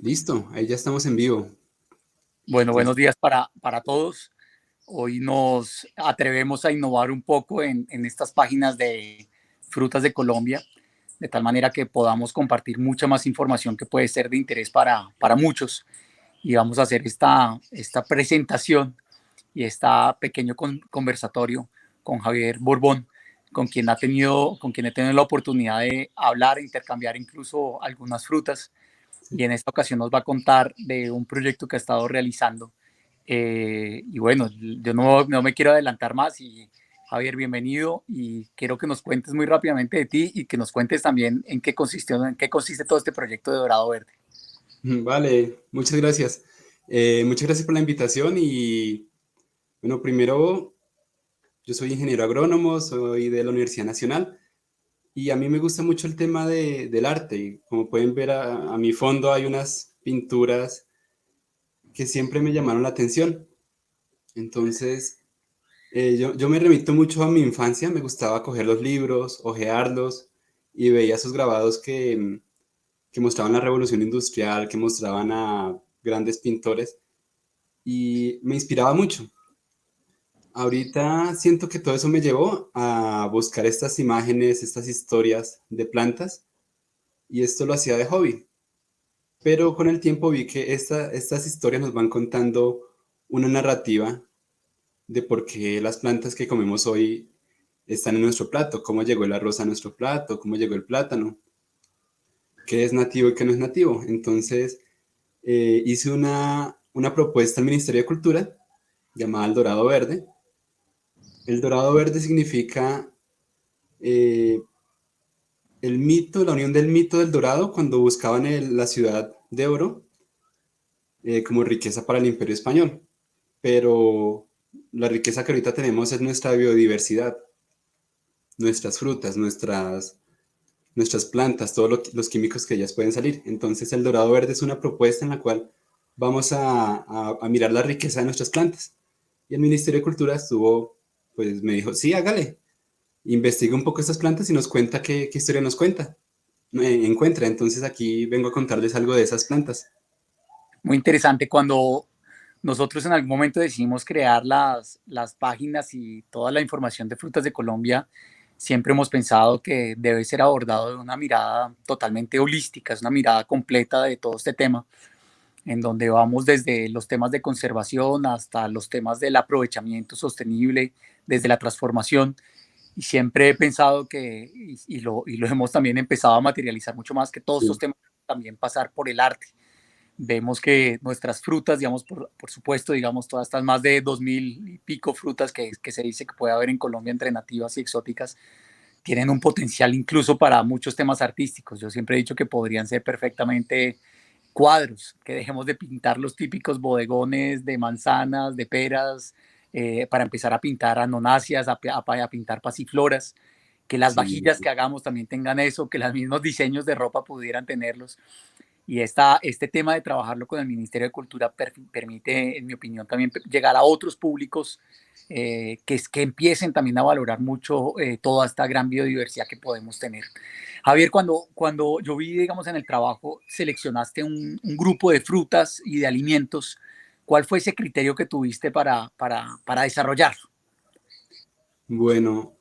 Listo, ahí ya estamos en vivo. Bueno, buenos Entonces, días para todos. Hoy nos atrevemos a innovar un poco en estas páginas de frutas de Colombia, de tal manera que podamos compartir mucha más información que puede ser de interés para muchos. Y vamos a hacer esta presentación y este pequeño conversatorio con Javier Borbón, con quien he tenido la oportunidad de hablar, e intercambiar incluso algunas frutas. Y en esta ocasión nos va a contar de un proyecto que ha estado realizando. Y bueno, yo no me quiero adelantar más y Javier, bienvenido y quiero que nos cuentes muy rápidamente de ti y que nos cuentes también en qué consiste todo este proyecto de Dorado Verde. vale, muchas gracias por la invitación y bueno, primero, yo soy ingeniero agrónomo, soy de la Universidad Nacional y a mí me gusta mucho el tema del arte. Como pueden ver a mi fondo hay unas pinturas que siempre me llamaron la atención. Entonces, yo me remito mucho a mi infancia, me gustaba coger los libros, hojearlos y veía esos grabados que mostraban la revolución industrial, que mostraban a grandes pintores y me inspiraba mucho. Ahorita siento que todo eso me llevó a buscar estas imágenes, estas historias de plantas y esto lo hacía de hobby. Pero con el tiempo vi que estas historias nos van contando una narrativa de por qué las plantas que comemos hoy están en nuestro plato, cómo llegó el arroz a nuestro plato, cómo llegó el plátano, qué es nativo y qué no es nativo. Entonces, hice una propuesta al Ministerio de Cultura llamada El Dorado Verde. El Dorado Verde significa eh, el mito, la unión del mito del dorado cuando buscaban la ciudad de oro como riqueza para el Imperio Español. Pero la riqueza que ahorita tenemos es nuestra biodiversidad, nuestras frutas, nuestras plantas, todos los químicos que ellas pueden salir. Entonces el Dorado Verde es una propuesta en la cual vamos a mirar la riqueza de nuestras plantas. Y el Ministerio de Cultura estuvo, pues me dijo, sí, hágale, investiga un poco estas plantas y nos cuenta qué historia nos cuenta, encuentra. Entonces aquí vengo a contarles algo de esas plantas. Muy interesante cuando nosotros en algún momento decidimos crear las páginas y toda la información de frutas de Colombia. Siempre hemos pensado que debe ser abordado de una mirada totalmente holística, es una mirada completa de todo este tema, en donde vamos desde los temas de conservación hasta los temas del aprovechamiento sostenible, desde la transformación. Y siempre he pensado que, y lo hemos también empezado a materializar mucho más, que todos estos Sí, temas también pasar por el arte. Vemos que nuestras frutas, digamos, por supuesto, digamos, todas estas más de 2000 y pico frutas que se dice que puede haber en Colombia entre nativas y exóticas, tienen un potencial incluso para muchos temas artísticos. Yo siempre he dicho que podrían ser perfectamente cuadros, que dejemos de pintar los típicos bodegones de manzanas, de peras, para empezar a pintar anonáceas, a pintar pasifloras, que las sí, vajillas que hagamos también tengan eso, que los mismos diseños de ropa pudieran tenerlos. Y este tema de trabajarlo con el Ministerio de Cultura permite, en mi opinión, también llegar a otros públicos que empiecen también a valorar mucho toda esta gran biodiversidad que podemos tener. Javier, cuando yo vi, digamos, en el trabajo, seleccionaste un grupo de frutas y de alimentos. ¿Cuál fue ese criterio que tuviste para desarrollar? bueno,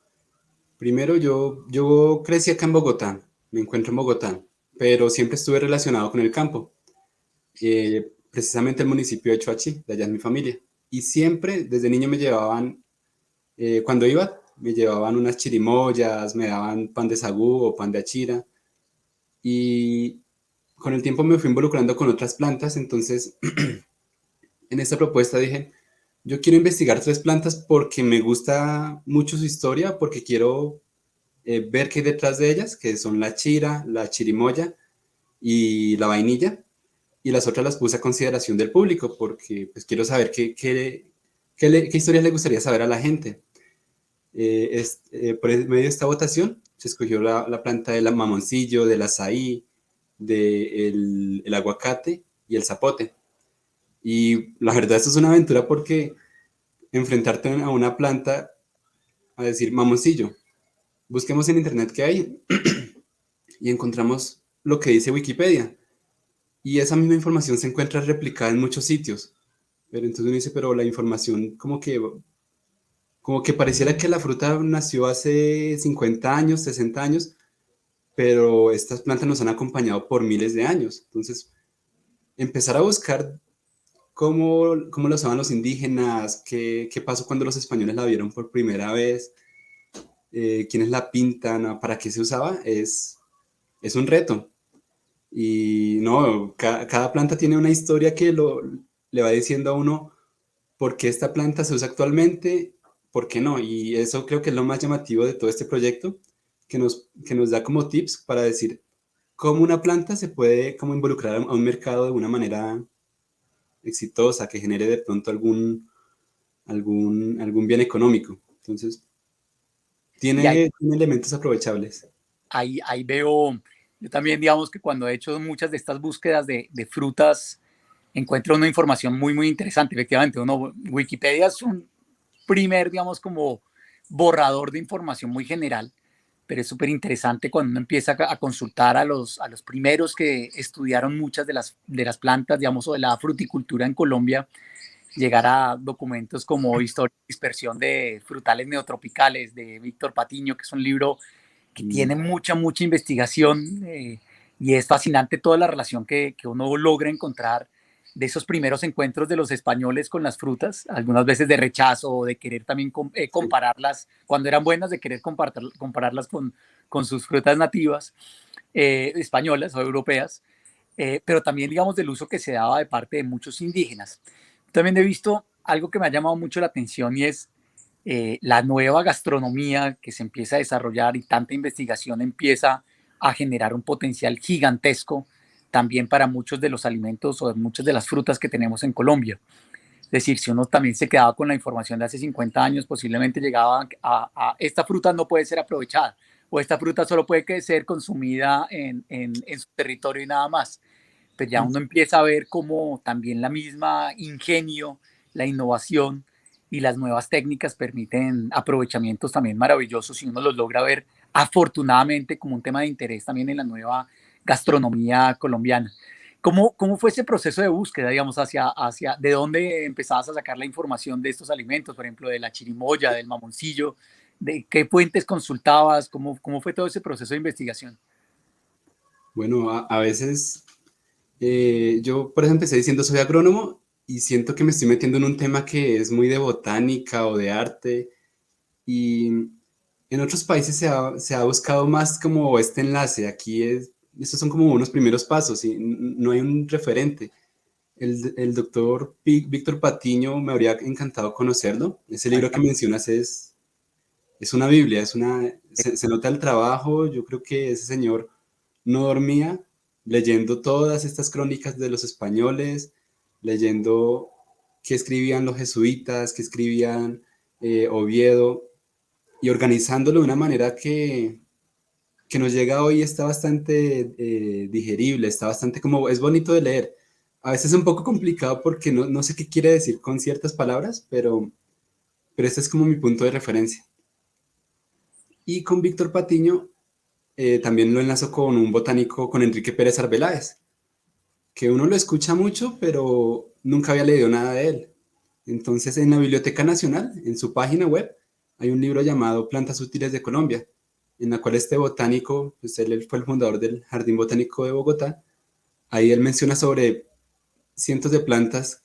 primero yo crecí acá en Bogotá, me encuentro en Bogotá, pero siempre estuve relacionado con el campo, precisamente el municipio de Choachí, de allá es mi familia. Y siempre, desde niño me llevaban, cuando iba, me llevaban unas chirimoyas, me daban pan de sagú o pan de achira. Y con el tiempo me fui involucrando con otras plantas, entonces en esta propuesta dije, yo quiero investigar tres plantas porque me gusta mucho su historia, porque quiero ver qué hay detrás de ellas, que son la chira, la chirimoya y la vainilla, y las otras las puse a consideración del público, porque pues quiero saber qué historias le gustaría saber a la gente. Por medio de esta votación se escogió la planta del mamoncillo, del azaí, del el aguacate y el zapote. Y la verdad, esto es una aventura porque enfrentarte a una planta a decir mamoncillo, busquemos en internet qué hay y encontramos lo que dice Wikipedia. y esa misma información se encuentra replicada en muchos sitios. Pero entonces uno dice, pero la información como que pareciera que la fruta nació hace 50 años, 60 años, pero estas plantas nos han acompañado por miles de años. Entonces, empezar a buscar cómo la usaban los indígenas, qué pasó cuando los españoles la vieron por primera vez, quiénes la pintan, para qué se usaba, es un reto. Y no, cada planta tiene una historia que le va diciendo a uno por qué esta planta se usa actualmente, por qué no. Y eso creo que es lo más llamativo de todo este proyecto, que nos da como tips para decir cómo una planta se puede como involucrar a un mercado de una manera exitosa, que genere de pronto algún bien económico. Entonces, Y tiene elementos aprovechables. ahí veo, yo también digamos que cuando he hecho muchas de estas búsquedas de frutas, encuentro una información muy, muy interesante. Efectivamente, Wikipedia es un primer, digamos, como borrador de información muy general, pero es súper interesante cuando uno empieza a consultar a los primeros que estudiaron muchas de las plantas, digamos, o de la fruticultura en Colombia, llegar a documentos como Historia y dispersión de frutales neotropicales de Víctor Patiño, que es un libro que Mm, tiene mucha, mucha investigación, y es fascinante toda la relación que uno logra encontrar de esos primeros encuentros de los españoles con las frutas, algunas veces de rechazo o de querer también sí. compararlas, cuando eran buenas, de querer compararlas con sus frutas nativas, españolas o europeas, pero también, digamos, del uso que se daba de parte de muchos indígenas. También he visto algo que me ha llamado mucho la atención y es la nueva gastronomía que se empieza a desarrollar y tanta investigación empieza a generar un potencial gigantesco también para muchos de los alimentos o de muchas de las frutas que tenemos en Colombia. Es decir, si uno también se quedaba con la información de hace 50 años, posiblemente llegaba a esta fruta no puede ser aprovechada o esta fruta solo puede ser consumida en su territorio y nada más. Pero ya uno empieza a ver cómo también la misma ingenio, la innovación y las nuevas técnicas permiten aprovechamientos también maravillosos y uno los logra ver afortunadamente como un tema de interés también en la nueva gastronomía colombiana. ¿Cómo fue ese proceso de búsqueda, digamos, de dónde empezabas a sacar la información de estos alimentos, por ejemplo, de la chirimoya, del mamoncillo, de qué fuentes consultabas, cómo fue todo ese proceso de investigación? Bueno, a veces yo, por ejemplo, empecé diciendo soy agrónomo y siento que me estoy metiendo en un tema que es muy de botánica o de arte y en otros países se ha buscado más como este enlace. Estos son como unos primeros pasos y no hay un referente. El doctor Víctor Patiño me habría encantado conocerlo. Ese libro que mencionas es una Biblia, se nota el trabajo. Yo creo que ese señor no dormía leyendo todas estas crónicas de los españoles, leyendo qué escribían los jesuitas, qué escribían Oviedo, y organizándolo de una manera que nos llega hoy está bastante digerible, está bastante como, es bonito de leer. A veces es un poco complicado porque no sé qué quiere decir con ciertas palabras, pero este es como mi punto de referencia. Y con Víctor Patiño también lo enlazo con un botánico, con Enrique Pérez Arbeláez, que uno lo escucha mucho, pero nunca había leído nada de él. Entonces, en la Biblioteca Nacional, en su página web, hay un libro llamado Plantas Útiles de Colombia, en la cual este botánico, pues él fue el fundador del Jardín Botánico de Bogotá. Ahí él menciona sobre cientos de plantas,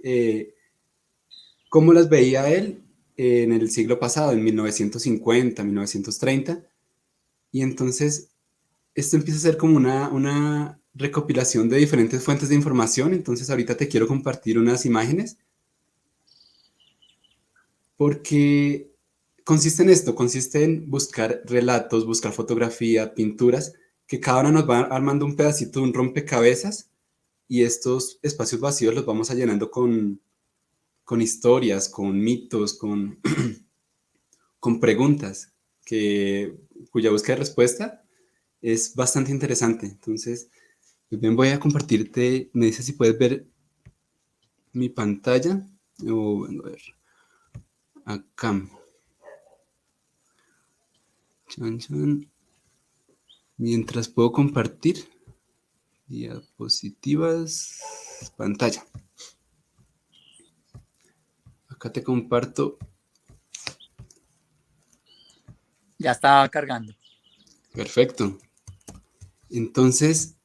cómo las veía él en el siglo pasado, en 1950, 1930. Y entonces esto empieza a ser como una recopilación de diferentes fuentes de información. Entonces ahorita te quiero compartir unas imágenes porque consiste en esto, consiste en buscar relatos, buscar fotografía, pinturas, que cada una nos va armando un pedacito de un rompecabezas y estos espacios vacíos los vamos a llenando con historias, con mitos, con preguntas, cuya búsqueda de respuesta es bastante interesante. Entonces, pues bien, voy a compartirte, me dices si puedes ver mi pantalla, o bueno, a ver, acá. Chan, chan. Mientras puedo compartir, Diapositivas, pantalla. Acá te comparto. Ya está cargando. Perfecto. Entonces,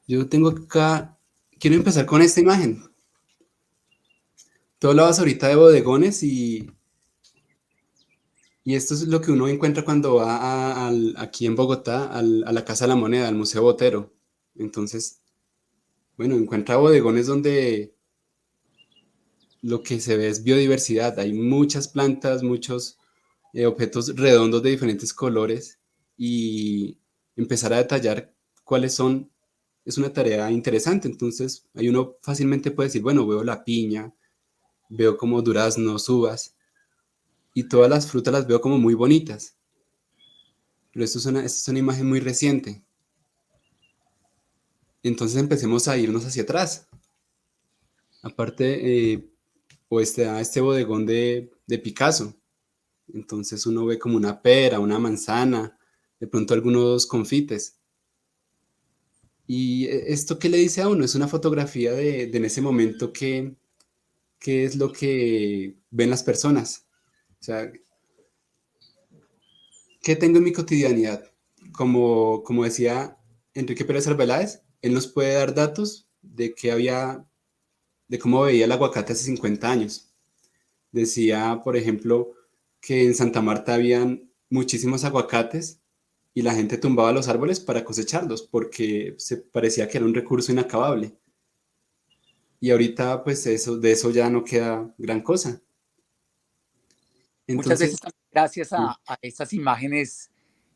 yo tengo acá, quiero empezar con esta imagen. Tú hablabas ahorita de bodegones y esto es lo que uno encuentra cuando va aquí en Bogotá a la Casa de la Moneda, al Museo Botero. Entonces, bueno, encuentra bodegones donde lo que se ve es biodiversidad. Hay muchas plantas, muchos objetos redondos de diferentes colores y empezar a detallar cuáles son, es una tarea interesante. Entonces, ahí uno fácilmente puede decir, bueno, veo la piña, veo como duraznos, uvas y todas las frutas las veo como muy bonitas. Pero esto es una imagen muy reciente. Entonces empecemos a irnos hacia atrás. Aparte, a este bodegón de Picasso. Entonces uno ve como una pera, una manzana, de pronto algunos confites. Y esto que le dice a uno es una fotografía de en ese momento qué es lo que ven las personas. O sea, ¿qué tengo en mi cotidianidad? Como decía Enrique Pérez Arbeláez, él nos puede dar datos de cómo veía el aguacate hace 50 años. Decía, por ejemplo, que en Santa Marta habían muchísimos aguacates y la gente tumbaba los árboles para cosecharlos porque se parecía que era un recurso inacabable. Y ahorita, pues de eso ya no queda gran cosa. Muchas Entonces, veces, gracias a estas imágenes,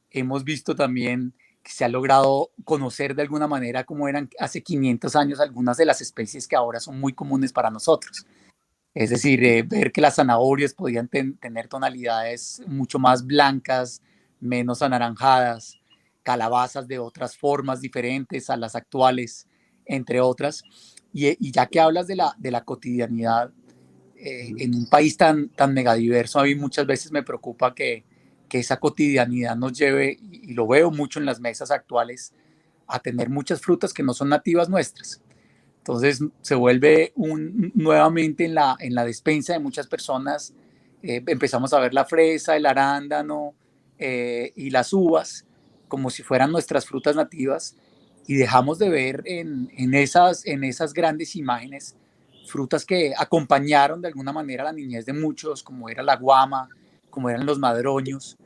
hemos visto también que se ha logrado conocer de alguna manera cómo eran hace 500 años algunas de las especies que ahora son muy comunes para nosotros. Es decir, ver que las zanahorias podían tener tonalidades mucho más blancas, menos anaranjadas, calabazas de otras formas diferentes a las actuales, entre otras. Y ya que hablas de la cotidianidad, en un país tan megadiverso, a mí muchas veces me preocupa que esa cotidianidad nos lleve, y lo veo mucho en las mesas actuales, a tener muchas frutas que no son nativas nuestras. Entonces se vuelve nuevamente en la despensa de muchas personas, empezamos a ver la fresa, el arándano y las uvas como si fueran nuestras frutas nativas y dejamos de ver en esas grandes imágenes frutas que acompañaron de alguna manera la niñez de muchos, como era la guama, como eran los madroños.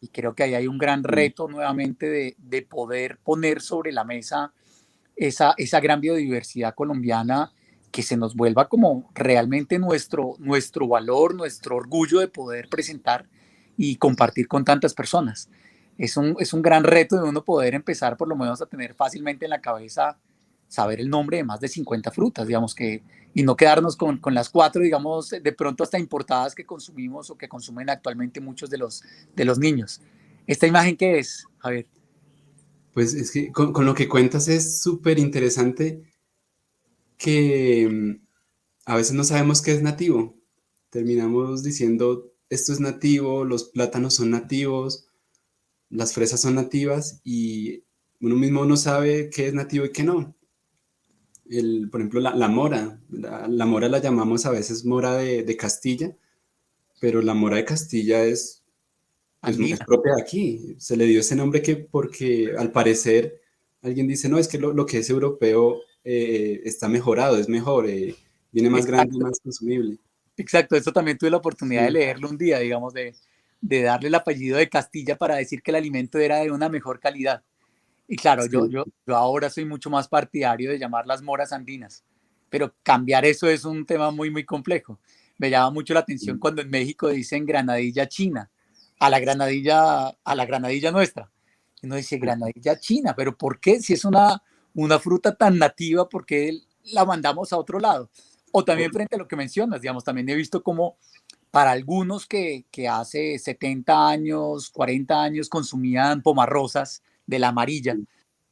Y creo que ahí hay un gran reto nuevamente de poder poner sobre la mesa esa gran biodiversidad colombiana, que se nos vuelva como realmente nuestro valor, nuestro orgullo de poder presentar y compartir con tantas personas. Es un gran reto de uno poder empezar por lo menos a tener fácilmente en la cabeza saber el nombre de más de 50 frutas, digamos que, y no quedarnos con las cuatro, digamos, de pronto hasta importadas que consumimos o que consumen actualmente muchos de los niños. ¿Esta imagen qué es, Javier? pues es que con lo que cuentas es súper interesante que a veces no sabemos qué es nativo. Terminamos diciendo, esto es nativo, los plátanos son nativos, las fresas son nativas y uno mismo no sabe qué es nativo y qué no. Por ejemplo, la mora. La mora la llamamos a veces mora de Castilla, pero la mora de Castilla es Andina. propia de aquí. Se le dio ese nombre porque al parecer alguien dice, no, es que lo que es europeo está mejorado, es mejor, viene más grande y Exacto. más consumible. Exacto, eso también tuve la oportunidad de Sí, leerlo un día, digamos, de darle el apellido de Castilla para decir que el alimento era de una mejor calidad. Y claro, sí. yo ahora soy mucho más partidario de llamarlas moras andinas, pero cambiar eso es un tema muy complejo. Me llama mucho la atención cuando en México dicen granadilla china, a la granadilla nuestra. Y uno dice granadilla china, pero ¿por qué? Si es una fruta tan nativa, ¿por qué la mandamos a otro lado? O también frente a lo que mencionas, digamos, también he visto como para algunos que hace 70 años, 40 años consumían pomarrosas de la amarilla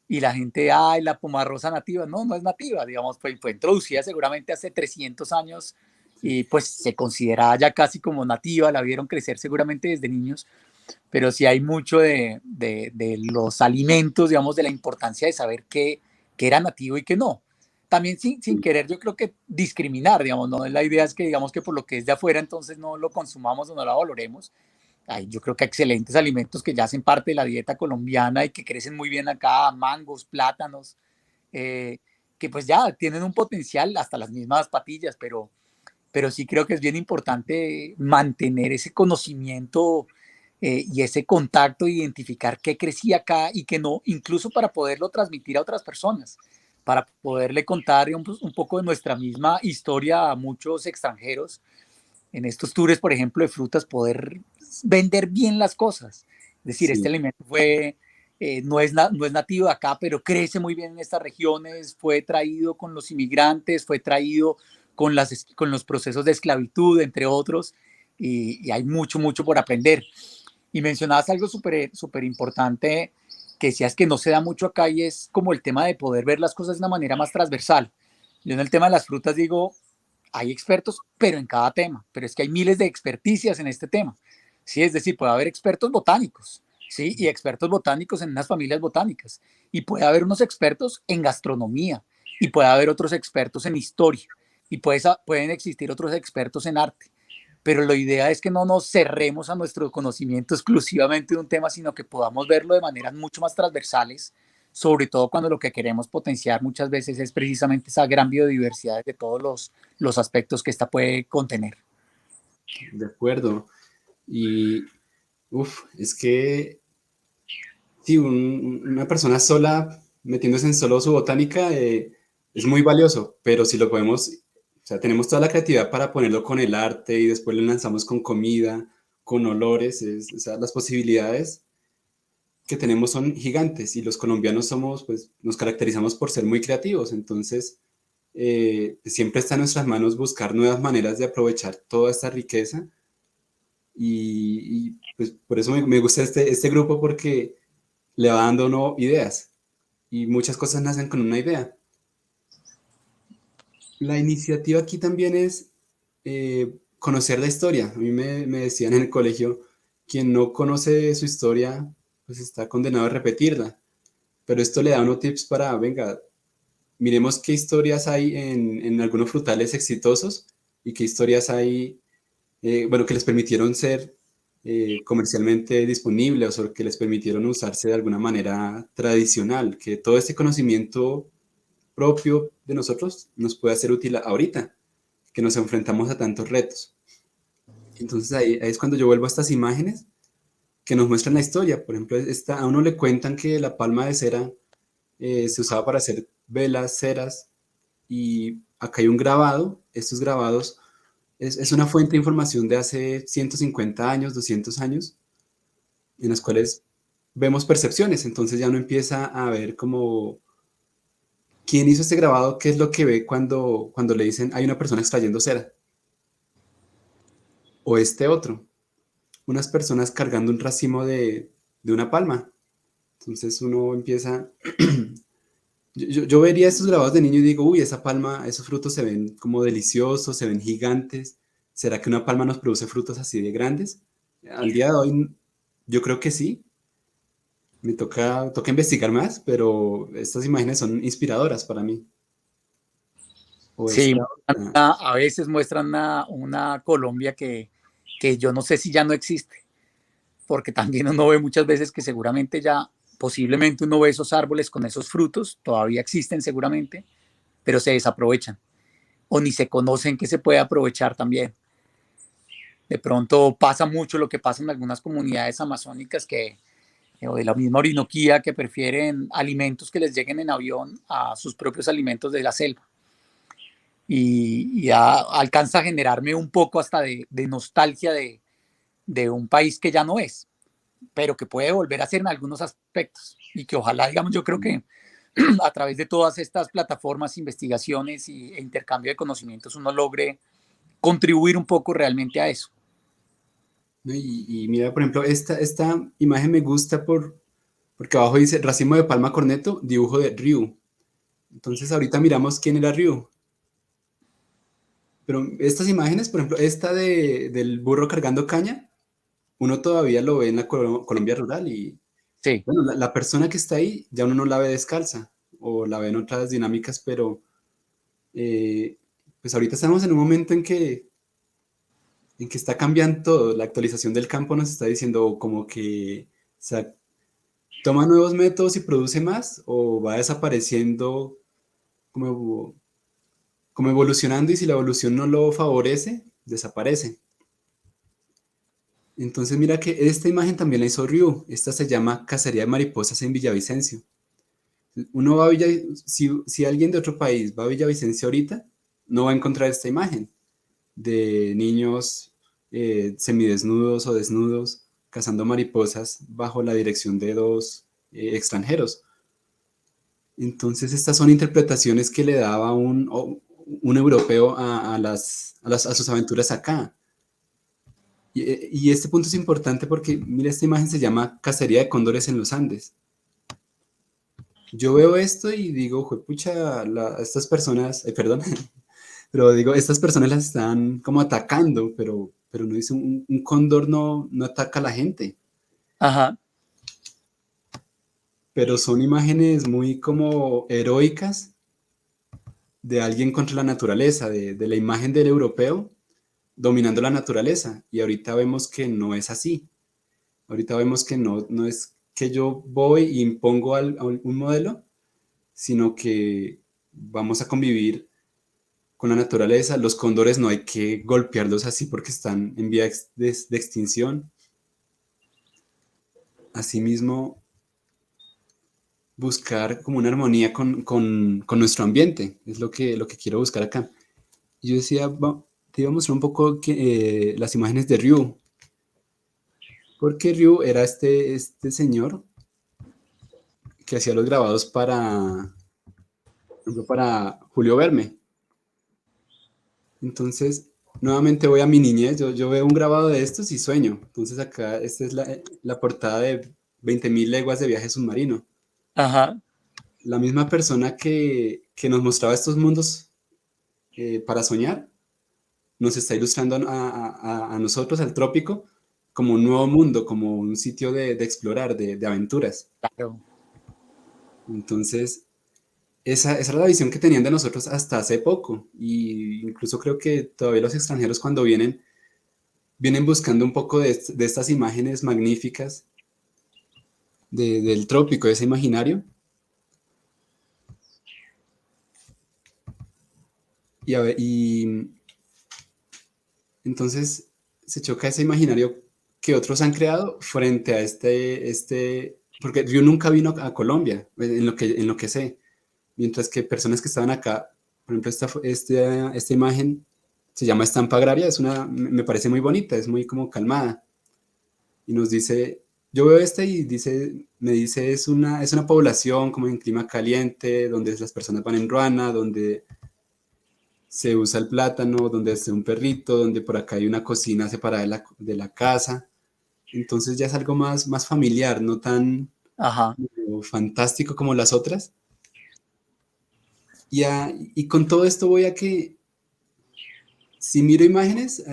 y la gente, ay, la pomarrosa nativa, no, no es nativa, digamos, fue introducida seguramente hace 300 años y pues se consideraba ya casi como nativa, la vieron crecer seguramente desde niños, pero sí hay mucho de los alimentos, digamos, de la importancia de saber qué era nativo y qué no. También sin querer, yo creo que discriminar, digamos, no la idea es que digamos que por lo que es de afuera, entonces no lo consumamos o no lo valoremos. Yo creo que excelentes alimentos que ya hacen parte de la dieta colombiana y que crecen muy bien acá, mangos, plátanos, eh, que pues ya tienen un potencial, hasta las mismas patillas, pero sí creo que es bien importante mantener ese conocimiento y ese contacto, identificar qué crecía acá y qué no, incluso para poderlo transmitir a otras personas, para poderle contar un poco de nuestra misma historia a muchos extranjeros. En estos tours, por ejemplo, de frutas, poder vender bien las cosas. Es decir, este Sí, alimento no es nativo de acá, pero crece muy bien en estas regiones, fue traído con los inmigrantes, fue traído con los procesos de esclavitud, entre otros, y hay mucho, mucho por aprender. Y mencionabas algo súper importante que decías que no se da mucho acá y es como el tema de poder ver las cosas de una manera más transversal. Yo en el tema de las frutas digo, hay expertos, pero en cada tema, pero es que hay miles de experticias en este tema. Sí, es decir, puede haber expertos botánicos, sí, y expertos botánicos en unas familias botánicas, y puede haber unos expertos en gastronomía, y puede haber otros expertos en historia, y pueden existir otros expertos en arte. Pero la idea es que no nos cerremos a nuestro conocimiento exclusivamente de un tema, sino que podamos verlo de maneras mucho más transversales, sobre todo cuando lo que queremos potenciar muchas veces es precisamente esa gran biodiversidad de todos los aspectos que esta puede contener. de acuerdo. Y, es que sí, una persona sola metiéndose en solo su botánica es muy valioso, pero si lo podemos, o sea, tenemos toda la creatividad para ponerlo con el arte y después lo lanzamos con comida, con olores, o sea, las posibilidades que tenemos son gigantes y los colombianos somos, pues, nos caracterizamos por ser muy creativos, entonces siempre está en nuestras manos buscar nuevas maneras de aprovechar toda esta riqueza pues por eso me gusta este grupo porque le va dando no, ideas y muchas cosas nacen con una idea. La iniciativa aquí también es conocer la historia. A mí me decían en el colegio, quien no conoce su historia, pues está condenado a repetirla. Pero esto le da unos tips para, venga, miremos qué historias hay en algunos frutales exitosos y qué historias hay, bueno, que les permitieron ser comercialmente disponibles o que les permitieron usarse de alguna manera tradicional, que todo este conocimiento propio de nosotros nos puede hacer útil ahorita, que nos enfrentamos a tantos retos. Entonces ahí es cuando yo vuelvo a estas imágenes que nos muestran la historia. Por ejemplo, a uno le cuentan que la palma de cera se usaba para hacer velas, ceras, y acá hay un grabado. Estos grabados es una fuente de información de hace 150 años, 200 años, en las cuales vemos percepciones. Entonces ya uno empieza a ver como quién hizo este grabado, qué es lo que ve cuando le dicen hay una persona extrayendo cera. O este otro, unas personas cargando un racimo de una palma. Entonces uno empieza, yo vería estos grabados de niño y digo, uy, esa palma, esos frutos se ven como deliciosos, se ven gigantes. ¿Será que una palma nos produce frutos así de grandes? Al día de hoy, yo creo que sí. Toca investigar más, pero estas imágenes son inspiradoras para mí. O Sí, esta otra. a veces muestran una Colombia que yo no sé si ya no existe, porque también uno ve muchas veces que seguramente ya, posiblemente uno ve esos árboles con esos frutos, todavía existen seguramente, pero se desaprovechan o ni se conocen que se puede aprovechar también. De pronto pasa mucho lo que pasa en algunas comunidades amazónicas o de la misma Orinoquía que prefieren alimentos que les lleguen en avión a sus propios alimentos de la selva. Alcanza a generarme un poco hasta de nostalgia de un país que ya no es, pero que puede volver a ser en algunos aspectos y que ojalá, digamos, yo creo que a través de todas estas plataformas, investigaciones e intercambio de conocimientos uno logre contribuir un poco realmente a eso. ¿No? Y mira, por ejemplo, esta imagen me gusta porque abajo dice racimo de palma corneto, dibujo de Ryu. Entonces ahorita miramos quién era Ryu. Pero estas imágenes, por ejemplo, esta del burro cargando caña, uno todavía lo ve en la Colombia rural y, Sí, bueno, la persona que está ahí ya uno no la ve descalza o la ve en otras dinámicas, pero eh, pues ahorita estamos en un momento en que está cambiando todo. La actualización del campo nos está diciendo como que se toma nuevos métodos y produce más o va desapareciendo como, como evolucionando y si la evolución no lo favorece, desaparece. Entonces mira que esta imagen también la hizo Ryu. Esta se llama Cacería de Mariposas en Villavicencio. Uno va a si alguien de otro país va a Villavicencio ahorita, no va a encontrar esta imagen de niños semidesnudos o desnudos cazando mariposas bajo la dirección de dos extranjeros. Entonces estas son interpretaciones que le daba un europeo a sus aventuras acá. Y este punto es importante porque, mira, esta imagen se llama Cacería de Cóndores en los Andes. Yo veo esto y digo, juepucha, estas personas, perdón, pero digo, estas personas las están como atacando, pero no dice, un cóndor no ataca a la gente, ajá, pero son imágenes muy como heroicas de alguien contra la naturaleza, de la imagen del europeo dominando la naturaleza. Y ahorita vemos que no es así. Ahorita vemos que no es que yo voy y impongo a un modelo, sino que vamos a convivir con la naturaleza. Los cóndores no hay que golpearlos así porque están en vía de extinción. Asimismo, buscar como una armonía con nuestro ambiente, es lo que quiero buscar acá. Y yo decía, te iba a mostrar un poco las imágenes de Ryu, porque Ryu era este señor que hacía los grabados para Julio Verme. Entonces, nuevamente voy a mi niñez, yo veo un grabado de estos y sueño. Entonces acá, esta es la portada de 20.000 leguas de viaje submarino. ajá, La misma persona que nos mostraba estos mundos para soñar, nos está ilustrando a nosotros, al trópico, como un nuevo mundo, como un sitio de explorar, de aventuras. claro. Entonces, esa era la visión que tenían de nosotros hasta hace poco. Y incluso creo que todavía los extranjeros cuando vienen buscando un poco de estas imágenes magníficas del trópico, de ese imaginario. Y entonces se choca ese imaginario que otros han creado frente a porque yo nunca vino a Colombia, en lo que sé, mientras que personas que estaban acá, por ejemplo, esta imagen se llama Estampa Agraria, me parece muy bonita, es muy como calmada, y nos dice, yo veo y me dice, es una población como en clima caliente, donde las personas van en ruana, donde se usa el plátano, donde está un perrito, donde por acá hay una cocina separada de la casa. Entonces ya es algo más familiar, no tan Ajá, fantástico como las otras. Y con todo esto voy a que si miro imágenes,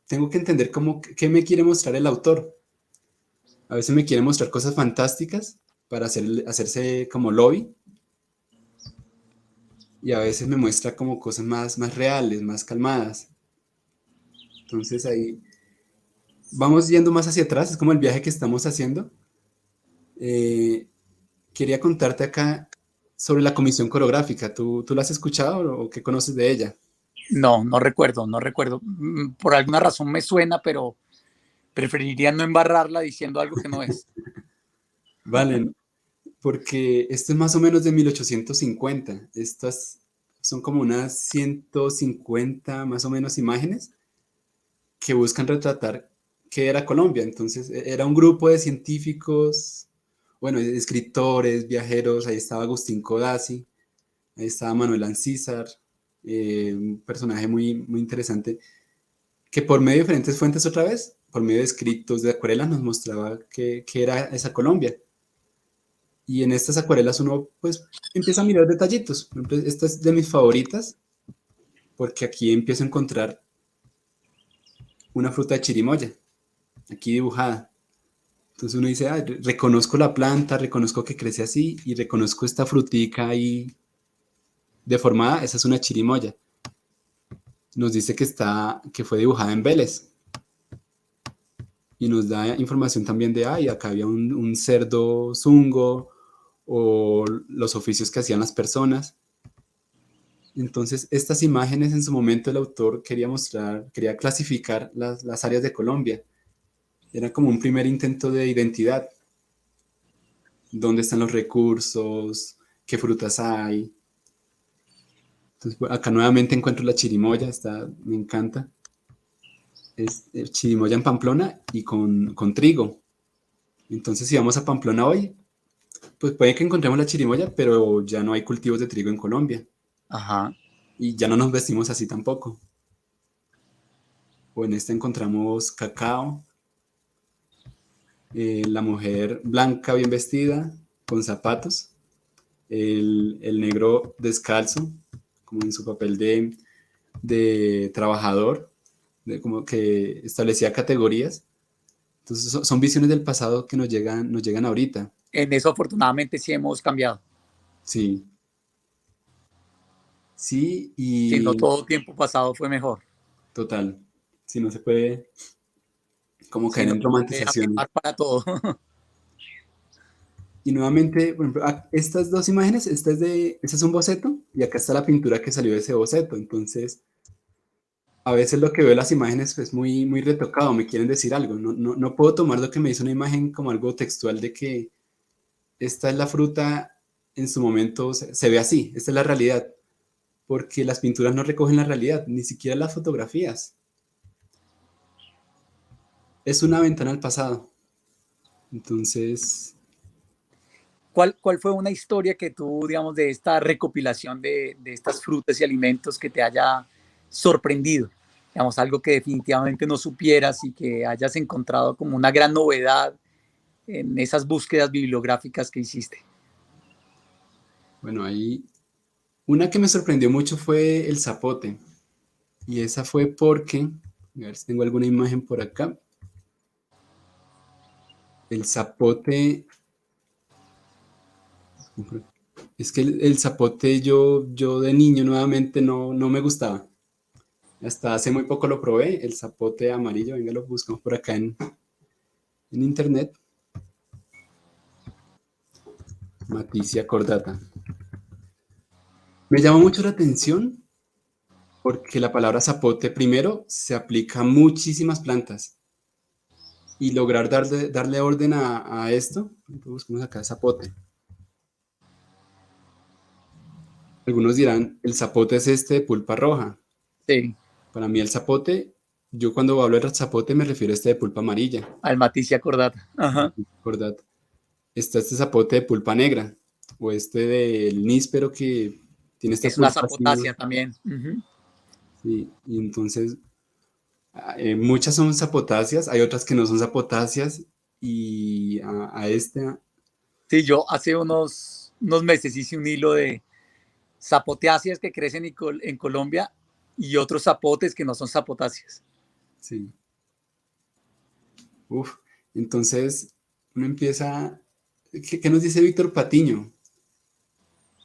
tengo que entender qué me quiere mostrar el autor. A veces me quiere mostrar cosas fantásticas para hacerse como lobby y a veces me muestra como cosas más reales, más calmadas. Entonces ahí vamos yendo más hacia atrás, es como el viaje que estamos haciendo. Eh, Quería contarte acá sobre la comisión coreográfica. ¿Tú la has escuchado o qué conoces de ella? no, no recuerdo, no recuerdo. Por alguna razón me suena, pero preferiría no embarrarla diciendo algo que no es. Vale, porque esto es más o menos de 1850. Estas son como unas 150 más o menos imágenes que buscan retratar qué era Colombia. Entonces, era un grupo de científicos, bueno, escritores, viajeros, ahí estaba Agustín Codazzi, ahí estaba Manuel Ancísar, un personaje muy interesante, que por medio de diferentes fuentes otra vez, por medio de escritos, de acuarelas, nos mostraba qué era esa Colombia. Y en estas acuarelas uno pues empieza a mirar detallitos. Por ejemplo, esta es de mis favoritas porque aquí empiezo a encontrar una fruta de chirimoya. aquí dibujada. Entonces uno dice, ah, reconozco la planta, reconozco que crece así y reconozco esta frutica ahí deformada, esa es una chirimoya. Nos dice que fue dibujada en Vélez y nos da información también de, ay, acá había un cerdo zungo o los oficios que hacían las personas. Entonces, estas imágenes en su momento el autor quería mostrar, quería clasificar las áreas de Colombia. Era como un primer intento de identidad. ¿Dónde están los recursos? ¿Qué frutas hay? Entonces, acá nuevamente encuentro la chirimoya, me encanta. Es chirimoya en Pamplona y con trigo. Entonces, si vamos a Pamplona hoy, pues puede que encontremos la chirimoya, pero ya no hay cultivos de trigo en Colombia. Ajá. Y ya no nos vestimos así tampoco. O en esta encontramos cacao, la mujer blanca bien vestida, con zapatos, el negro descalzo, como en su papel de trabajador, como que establecía categorías. Entonces son visiones del pasado que nos llegan ahorita. En eso afortunadamente sí hemos cambiado. Sí, sí, Si no, y todo tiempo pasado fue mejor. total, si no se puede como Si caer no, en puede romantizaciones. afirmar para todo. Y nuevamente, por ejemplo, estas dos imágenes, este es un boceto y acá está la pintura que salió de ese boceto. Entonces, a veces lo que veo en las imágenes es muy, muy retocado, me quieren decir algo. No puedo tomar lo que me dice una imagen como algo textual de que esta es la fruta en su momento, se ve así, esta es la realidad, porque las pinturas no recogen la realidad, ni siquiera las fotografías. Es una ventana al pasado. Entonces, ¿Cuál fue una historia que tú, digamos, de esta recopilación de estas frutas y alimentos que te haya sorprendido? Digamos, algo que definitivamente no supieras y que hayas encontrado como una gran novedad en esas búsquedas bibliográficas que hiciste. bueno, ahí una que me sorprendió mucho fue el zapote. Y esa fue porque, a ver si tengo alguna imagen por acá. El zapote, es que el zapote yo de niño nuevamente no me gustaba. Hasta hace muy poco lo probé, el zapote amarillo, venga, lo buscamos por acá en internet. Maticia cordata. Me llamó mucho la atención porque la palabra zapote primero se aplica a muchísimas plantas y lograr darle orden a esto, buscamos acá zapote. Algunos dirán, el zapote es este de pulpa roja. Sí, Para mí el zapote, yo cuando hablo de zapote me refiero a este de pulpa amarilla. al Maticia cordata. Ajá. ¿Verdad? Está este zapote de pulpa negra o este del níspero que tiene esta Es una pulpa así. sapotácea también. Uh-huh. Sí, y entonces muchas son sapotáceas, hay otras que no son sapotáceas y a esta, Sí, yo hace unos meses hice un hilo de zapoteáceas que crecen en Colombia y otros zapotes que no son zapotáceas. sí, uf, entonces uno empieza, ¿qué nos dice Víctor Patiño?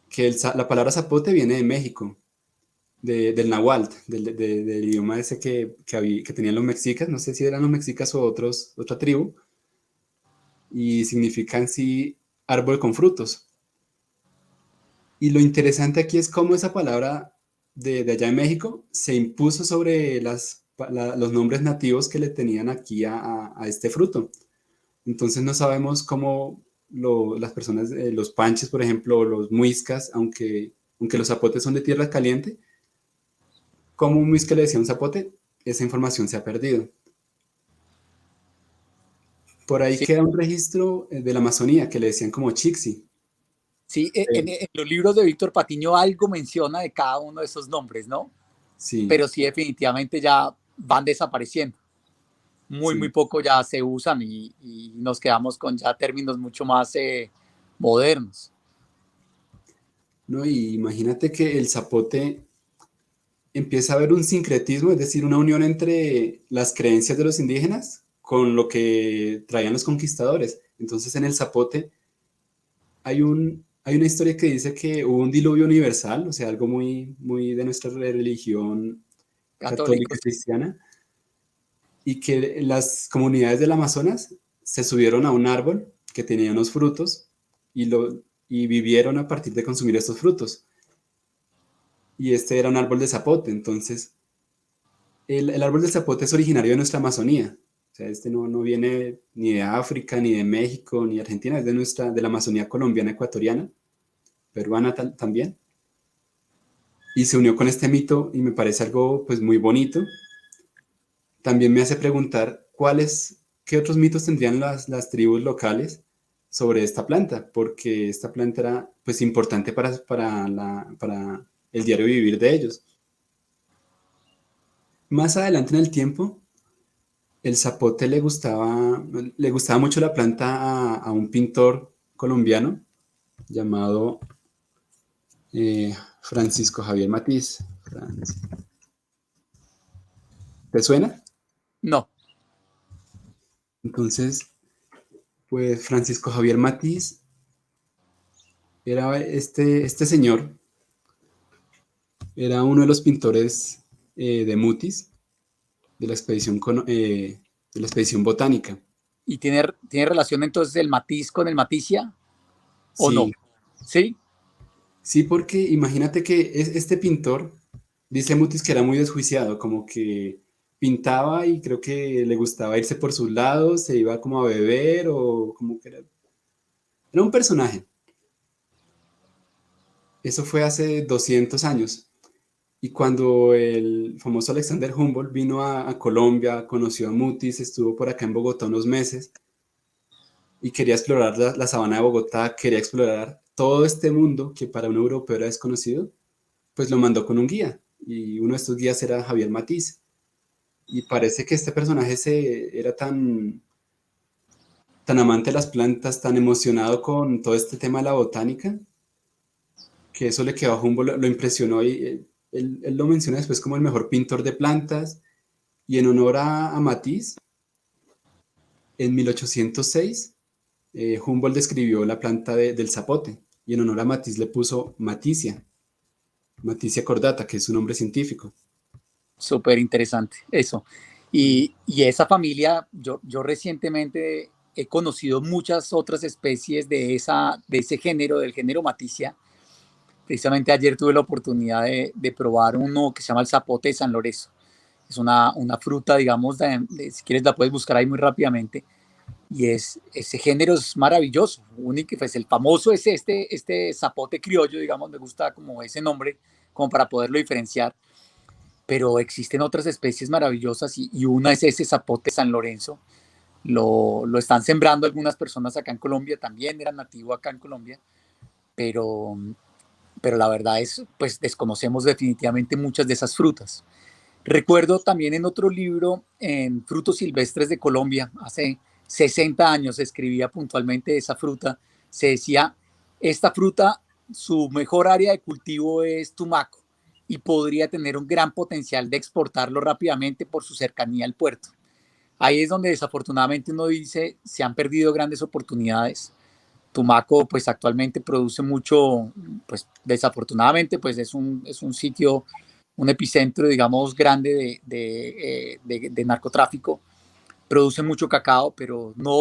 Que la palabra zapote viene de México, del náhuatl, del idioma ese que tenían los mexicas, no sé si eran los mexicas o otra tribu, y significa en sí árbol con frutos. Y lo interesante aquí es cómo esa palabra de allá en México se impuso sobre los nombres nativos que le tenían aquí a este fruto. Entonces no sabemos cómo las personas, los panches, por ejemplo, o los muiscas, aunque los zapotes son de tierra caliente, cómo un muisca le decía a un zapote, esa información se ha perdido. Por ahí Sí, queda un registro de la Amazonía que le decían como Chixi. sí, Eh, en los libros de Víctor Patiño algo menciona de cada uno de esos nombres, ¿no? sí, Pero sí definitivamente ya van desapareciendo. Muy sí. poco ya se usan y nos quedamos con ya términos mucho más modernos. ¿No? Y imagínate que el zapote empieza a haber un sincretismo, es decir, una unión entre las creencias de los indígenas con lo que traían los conquistadores. Entonces en el zapote hay una historia que dice que hubo un diluvio universal, o sea, algo muy, muy de nuestra religión católica Católicos. cristiana, y que las comunidades del Amazonas se subieron a un árbol que tenía unos frutos y vivieron a partir de consumir estos frutos. Y este era un árbol de zapote, entonces el árbol del zapote es originario de nuestra Amazonía. O sea, este no viene ni de África, ni de México, ni de Argentina, es de la Amazonía colombiana ecuatoriana, peruana también. Y se unió con este mito y me parece algo pues muy bonito. También me hace preguntar qué otros mitos tendrían las tribus locales sobre esta planta, porque esta planta era pues importante para el diario vivir de ellos. Más adelante en el tiempo, el zapote le gustaba mucho la planta a un pintor colombiano llamado Francisco Javier Matiz. ¿Te suena? No, Entonces, pues Francisco Javier Matiz era este señor, era uno de los pintores de Mutis, de la de la expedición botánica. y tiene relación entonces el matiz con el maticia, ¿o no? Sí, Sí, sí, porque imagínate que este pintor, dice Mutis que era muy desjuiciado, como que pintaba y creo que le gustaba irse por sus lados, se iba como a beber o como que era un personaje. Eso fue hace 200 años. Y cuando el famoso Alexander Humboldt vino a Colombia, conoció a Mutis, estuvo por acá en Bogotá unos meses y quería explorar la sabana de Bogotá, quería explorar todo este mundo que para un europeo era desconocido, pues lo mandó con un guía. Y uno de estos guías era Javier Matiz. Y parece que este personaje era tan amante de las plantas, tan emocionado con todo este tema de la botánica, que eso le quedó a Humboldt, lo impresionó y él lo menciona después como el mejor pintor de plantas. Y en honor a Matisse, en 1806, Humboldt describió la planta del zapote y en honor a Matisse le puso Maticia cordata, que es su nombre científico. súper interesante eso. Y esa familia, yo recientemente he conocido muchas otras especies de ese género, del género Maticia. Precisamente ayer tuve la oportunidad de probar uno que se llama el zapote de San Lorenzo. Es una fruta, digamos, si quieres la puedes buscar ahí muy rápidamente. Y ese género es maravilloso, único, pues el famoso es este zapote criollo, digamos, me gusta como ese nombre, como para poderlo diferenciar, pero existen otras especies maravillosas y una es ese zapote San Lorenzo, lo están sembrando algunas personas acá en Colombia, también era nativo acá en Colombia, pero, pero la verdad es, pues desconocemos definitivamente muchas de esas frutas. Recuerdo también en otro libro, en Frutos Silvestres de Colombia, hace 60 años escribía puntualmente esa fruta. Se decía, esta fruta, su mejor área de cultivo es Tumaco y podría tener un gran potencial de exportarlo rápidamente por su cercanía al puerto. Ahí es donde desafortunadamente uno dice, se han perdido grandes oportunidades. Tumaco pues actualmente produce mucho, pues desafortunadamente pues es un sitio, un epicentro digamos grande de narcotráfico, produce mucho cacao, pero no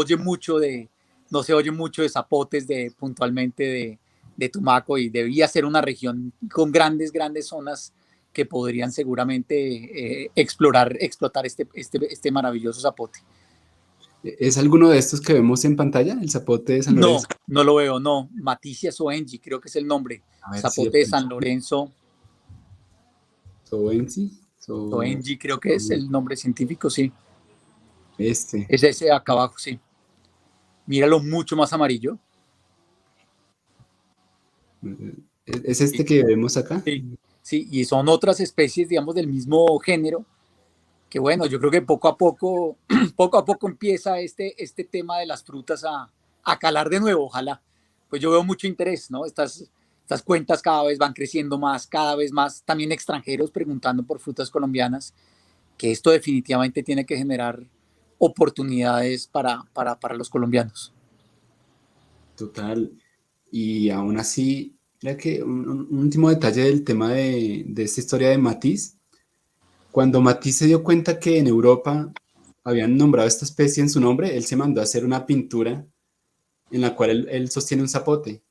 se oye mucho de zapotes puntualmente de Tumaco y debía ser una región con grandes zonas que podrían seguramente explotar este maravilloso zapote. ¿Es alguno de estos que vemos en pantalla, el zapote de San No, Lorenzo? no lo veo, no. Maticia Soengi, creo que es el nombre. A ver si de Zapote de pronto. San Lorenzo. Soensi, Soengi, creo que es el nombre científico, sí. este. Es ese acá abajo, sí. Míralo mucho más amarillo. ¿Es este que vemos acá? Sí, sí, y son otras especies, digamos, del mismo género, que bueno, yo creo que poco a poco, poco a poco empieza este tema de las frutas a calar de nuevo, ojalá. Pues yo veo mucho interés, ¿no? Estas cuentas cada vez van creciendo más, cada vez más, también extranjeros preguntando por frutas colombianas, que esto definitivamente tiene que generar oportunidades para los colombianos. Total. Y aún así, mira que un último detalle del tema de esta historia de Matisse. Cuando Matisse se dio cuenta que en Europa habían nombrado esta especie en su nombre, él se mandó a hacer una pintura en la cual él sostiene un zapote.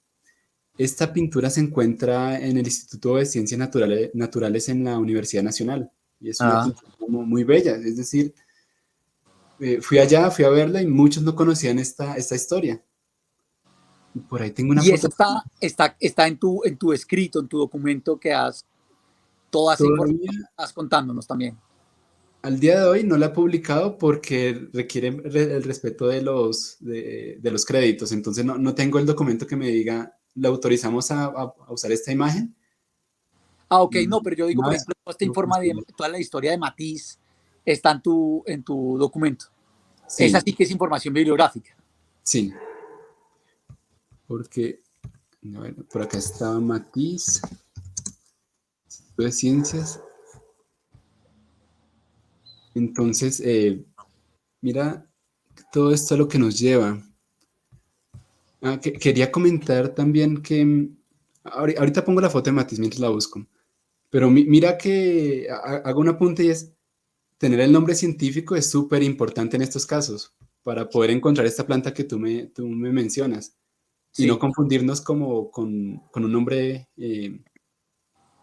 Esta pintura se encuentra en el Instituto de Ciencias Naturales en la Universidad Nacional y es una Ah. pintura como muy bella. Es decir, fui allá, fui a verla y muchos no conocían esta historia. Y por ahí tengo una Y eso foto. está en tu escrito, en tu documento que has, toda esa información Todavía que estás contándonos también. al día de hoy no la he publicado porque requiere el respeto de los créditos. Entonces no tengo el documento que me diga, le autorizamos a usar esta imagen. Ah, ok, Y no, pero yo digo, una por vez ejemplo, lo consigo. toda la historia de Matisse está en tu documento. Esa Sí, sí que es información bibliográfica. sí, porque a ver, por acá estaba Matiz, de ciencias. Entonces, mira todo esto a lo que nos lleva. Quería comentar también que ahorita pongo la foto de Matiz mientras la busco, pero mira que hago un apunte y es tener el nombre científico es súper importante en estos casos para poder encontrar esta planta que tú me mencionas y no Sí, confundirnos como con un nombre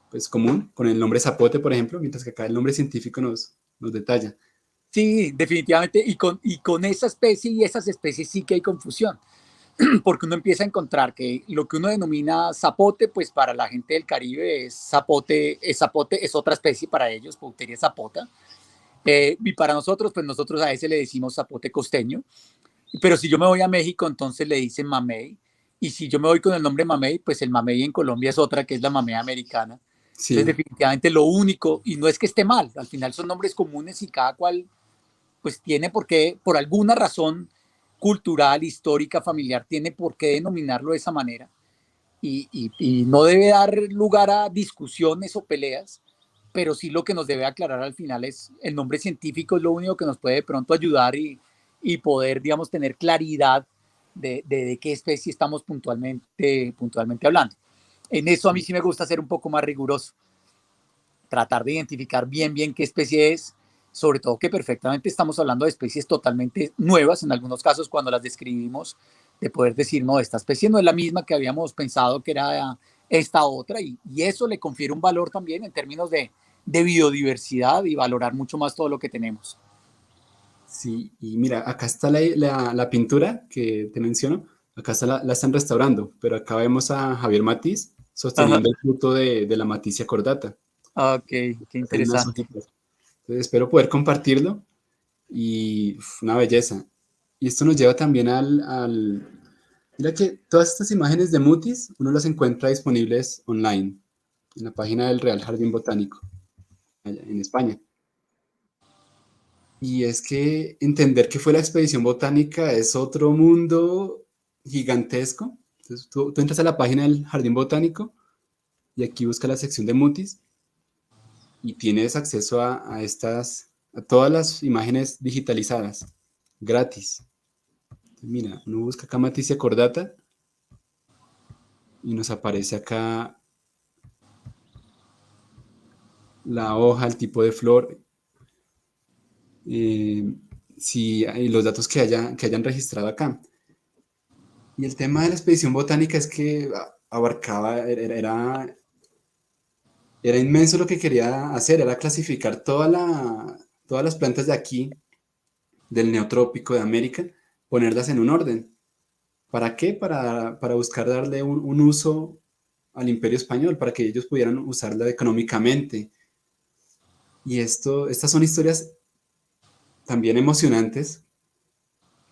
pues común, con el nombre zapote, por ejemplo, mientras que acá el nombre científico nos detalla. sí, definitivamente. Y con esa especie y esas especies sí que hay confusión, porque uno empieza a encontrar que lo que uno denomina zapote, pues para la gente del Caribe zapote, es otra especie para ellos, Pouteria zapota. Y para nosotros, pues nosotros a ese le decimos zapote costeño. Pero si yo me voy a México, entonces le dicen mamey. Y si yo me voy con el nombre mamey, pues el mamey en Colombia es otra, que es la mamey americana. Entonces, Sí, definitivamente lo único, y no es que esté mal, al final son nombres comunes y cada cual pues tiene por qué, por alguna razón cultural, histórica, familiar, tiene por qué denominarlo de esa manera. Y no debe dar lugar a discusiones o peleas, pero sí lo que nos debe aclarar al final es el nombre científico, es lo único que nos puede de pronto ayudar y poder, digamos, tener claridad de qué especie estamos puntualmente hablando. En eso a mí sí, sí me gusta ser un poco más riguroso, tratar de identificar bien qué especie es, sobre todo que perfectamente estamos hablando de especies totalmente nuevas, en algunos casos cuando las describimos, de poder decir, no, esta especie no es la misma que habíamos pensado que era esta otra, y eso le confiere un valor también en términos de biodiversidad y valorar mucho más todo lo que tenemos. sí. Y mira, acá está la pintura que te menciono, acá está la están restaurando, pero acá vemos a Javier Matiz Ajá. sosteniendo el fruto de la Maticia cordata. Ok, qué En unas interesante. hojitas. Entonces espero poder compartirlo y una belleza. Y esto nos lleva también mira que todas estas imágenes de Mutis uno las encuentra disponibles online en la página del Real Jardín Botánico, allá en España. Y es que entender qué fue la expedición botánica es otro mundo gigantesco. Entonces, tú entras a la página del Jardín Botánico y aquí busca la sección de Mutis y tienes acceso a todas las imágenes digitalizadas, gratis. Mira, uno busca acá Maticia cordata y nos aparece acá la hoja, el tipo de flor, eh, y los datos que hayan registrado acá. Y el tema de la expedición botánica es que abarcaba, era inmenso lo que quería hacer, era clasificar todas las plantas de aquí, del neotrópico de América, ponerlas en un orden. ¿Para qué? Para buscar darle un uso al imperio español, para que ellos pudieran usarla económicamente. Y estas son historias también emocionantes.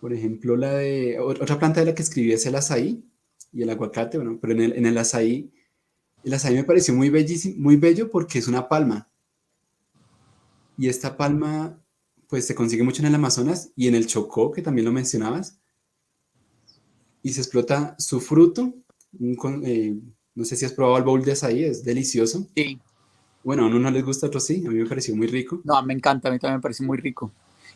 Por ejemplo, otra planta de la que escribí es el azaí y el aguacate, bueno, pero en el azaí, el azaí me pareció muy bellísimo, muy bello porque es una palma. Y esta palma, pues se consigue mucho en el Amazonas y en el Chocó, que también lo mencionabas, y se explota su fruto. No sé si has probado el bowl de azaí, es delicioso. Sí, Bueno, a uno no les gusta, a otros sí, a mí me pareció muy rico. no, me encanta, a mí también me parece muy rico.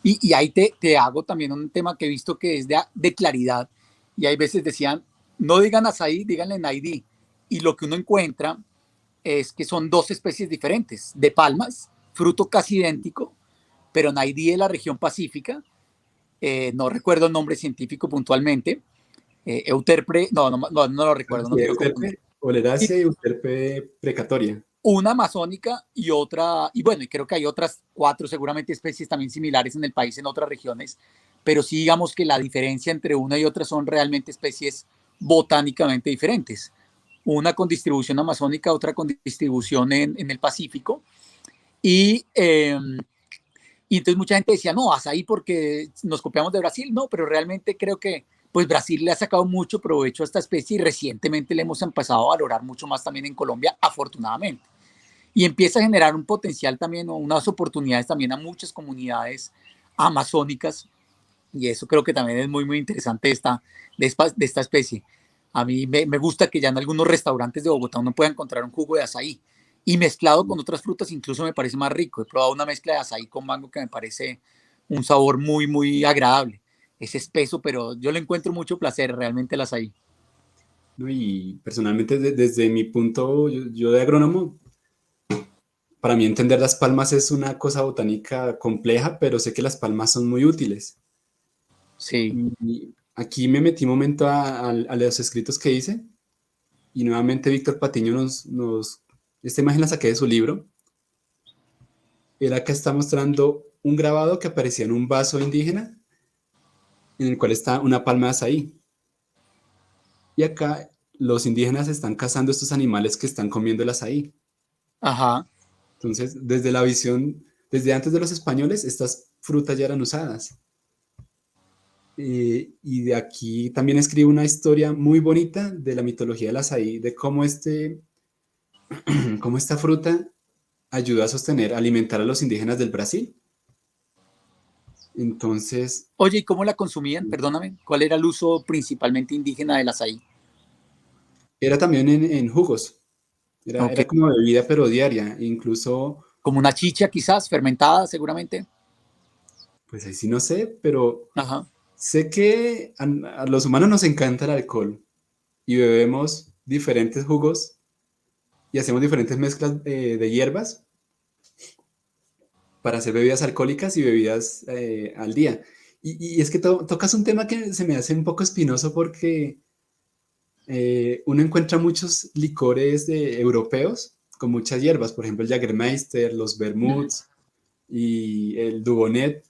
Y ahí te hago también un tema que he visto que es de claridad. Y hay veces decían, no digan azaí, díganle naidí. Y lo que uno encuentra es que son dos especies diferentes de palmas, fruto casi idéntico, pero naidí de la región pacífica, no recuerdo el nombre científico puntualmente, Euterpe, no lo recuerdo, no Sí, quiero confundir. Euterpe Y oleracea y Euterpe precatoria. una amazónica y otra, y bueno, y creo que hay otras 4 seguramente especies también similares en el país, en otras regiones, pero sí digamos que la diferencia entre una y otra son realmente especies botánicamente diferentes. Una con distribución amazónica, otra con distribución en el Pacífico. Y, y entonces mucha gente decía, no, azaí porque nos copiamos de Brasil. No, pero realmente creo que pues Brasil le ha sacado mucho provecho a esta especie y recientemente le hemos empezado a valorar mucho más también en Colombia, afortunadamente. Y empieza a generar un potencial también o unas oportunidades también a muchas comunidades amazónicas y eso creo que también es muy, muy interesante de esta especie. A mí me gusta que ya en algunos restaurantes de Bogotá uno pueda encontrar un jugo de azaí y mezclado con otras frutas incluso me parece más rico. He probado una mezcla de azaí con mango que me parece un sabor muy, muy agradable. Es espeso, pero yo le encuentro mucho placer realmente el azaí. ¿No? Y personalmente, desde mi punto, yo de agrónomo, para mí entender las palmas es una cosa botánica compleja, pero sé que las palmas son muy útiles. Sí. Y aquí me metí un momento a los escritos que hice y nuevamente Víctor Patiño esta imagen la saqué de su libro. Él acá está mostrando un grabado que aparecía en un vaso indígena en el cual está una palma de azaí. Y acá los indígenas están cazando estos animales que están comiendo el azaí. Ajá. Entonces, desde la visión, desde antes de los españoles, estas frutas ya eran usadas. Y de aquí también escribe una historia muy bonita de la mitología del azaí, de cómo, cómo esta fruta ayudó a sostener, alimentar a los indígenas del Brasil. Entonces, Oye, ¿y cómo la consumían? Perdóname. ¿Cuál era el uso principalmente indígena del azaí? era también en jugos, Ok. era como bebida pero diaria, incluso, Como una chicha quizás, fermentada seguramente. pues ahí sí no sé, pero Ajá. sé que a los humanos nos encanta el alcohol y bebemos diferentes jugos y hacemos diferentes mezclas de hierbas para hacer bebidas alcohólicas y bebidas al día. Y es que tocas un tema que se me hace un poco espinoso porque uno encuentra muchos licores europeos con muchas hierbas, por ejemplo el Jägermeister, los Ujú. Vermuts y el Dubonnet,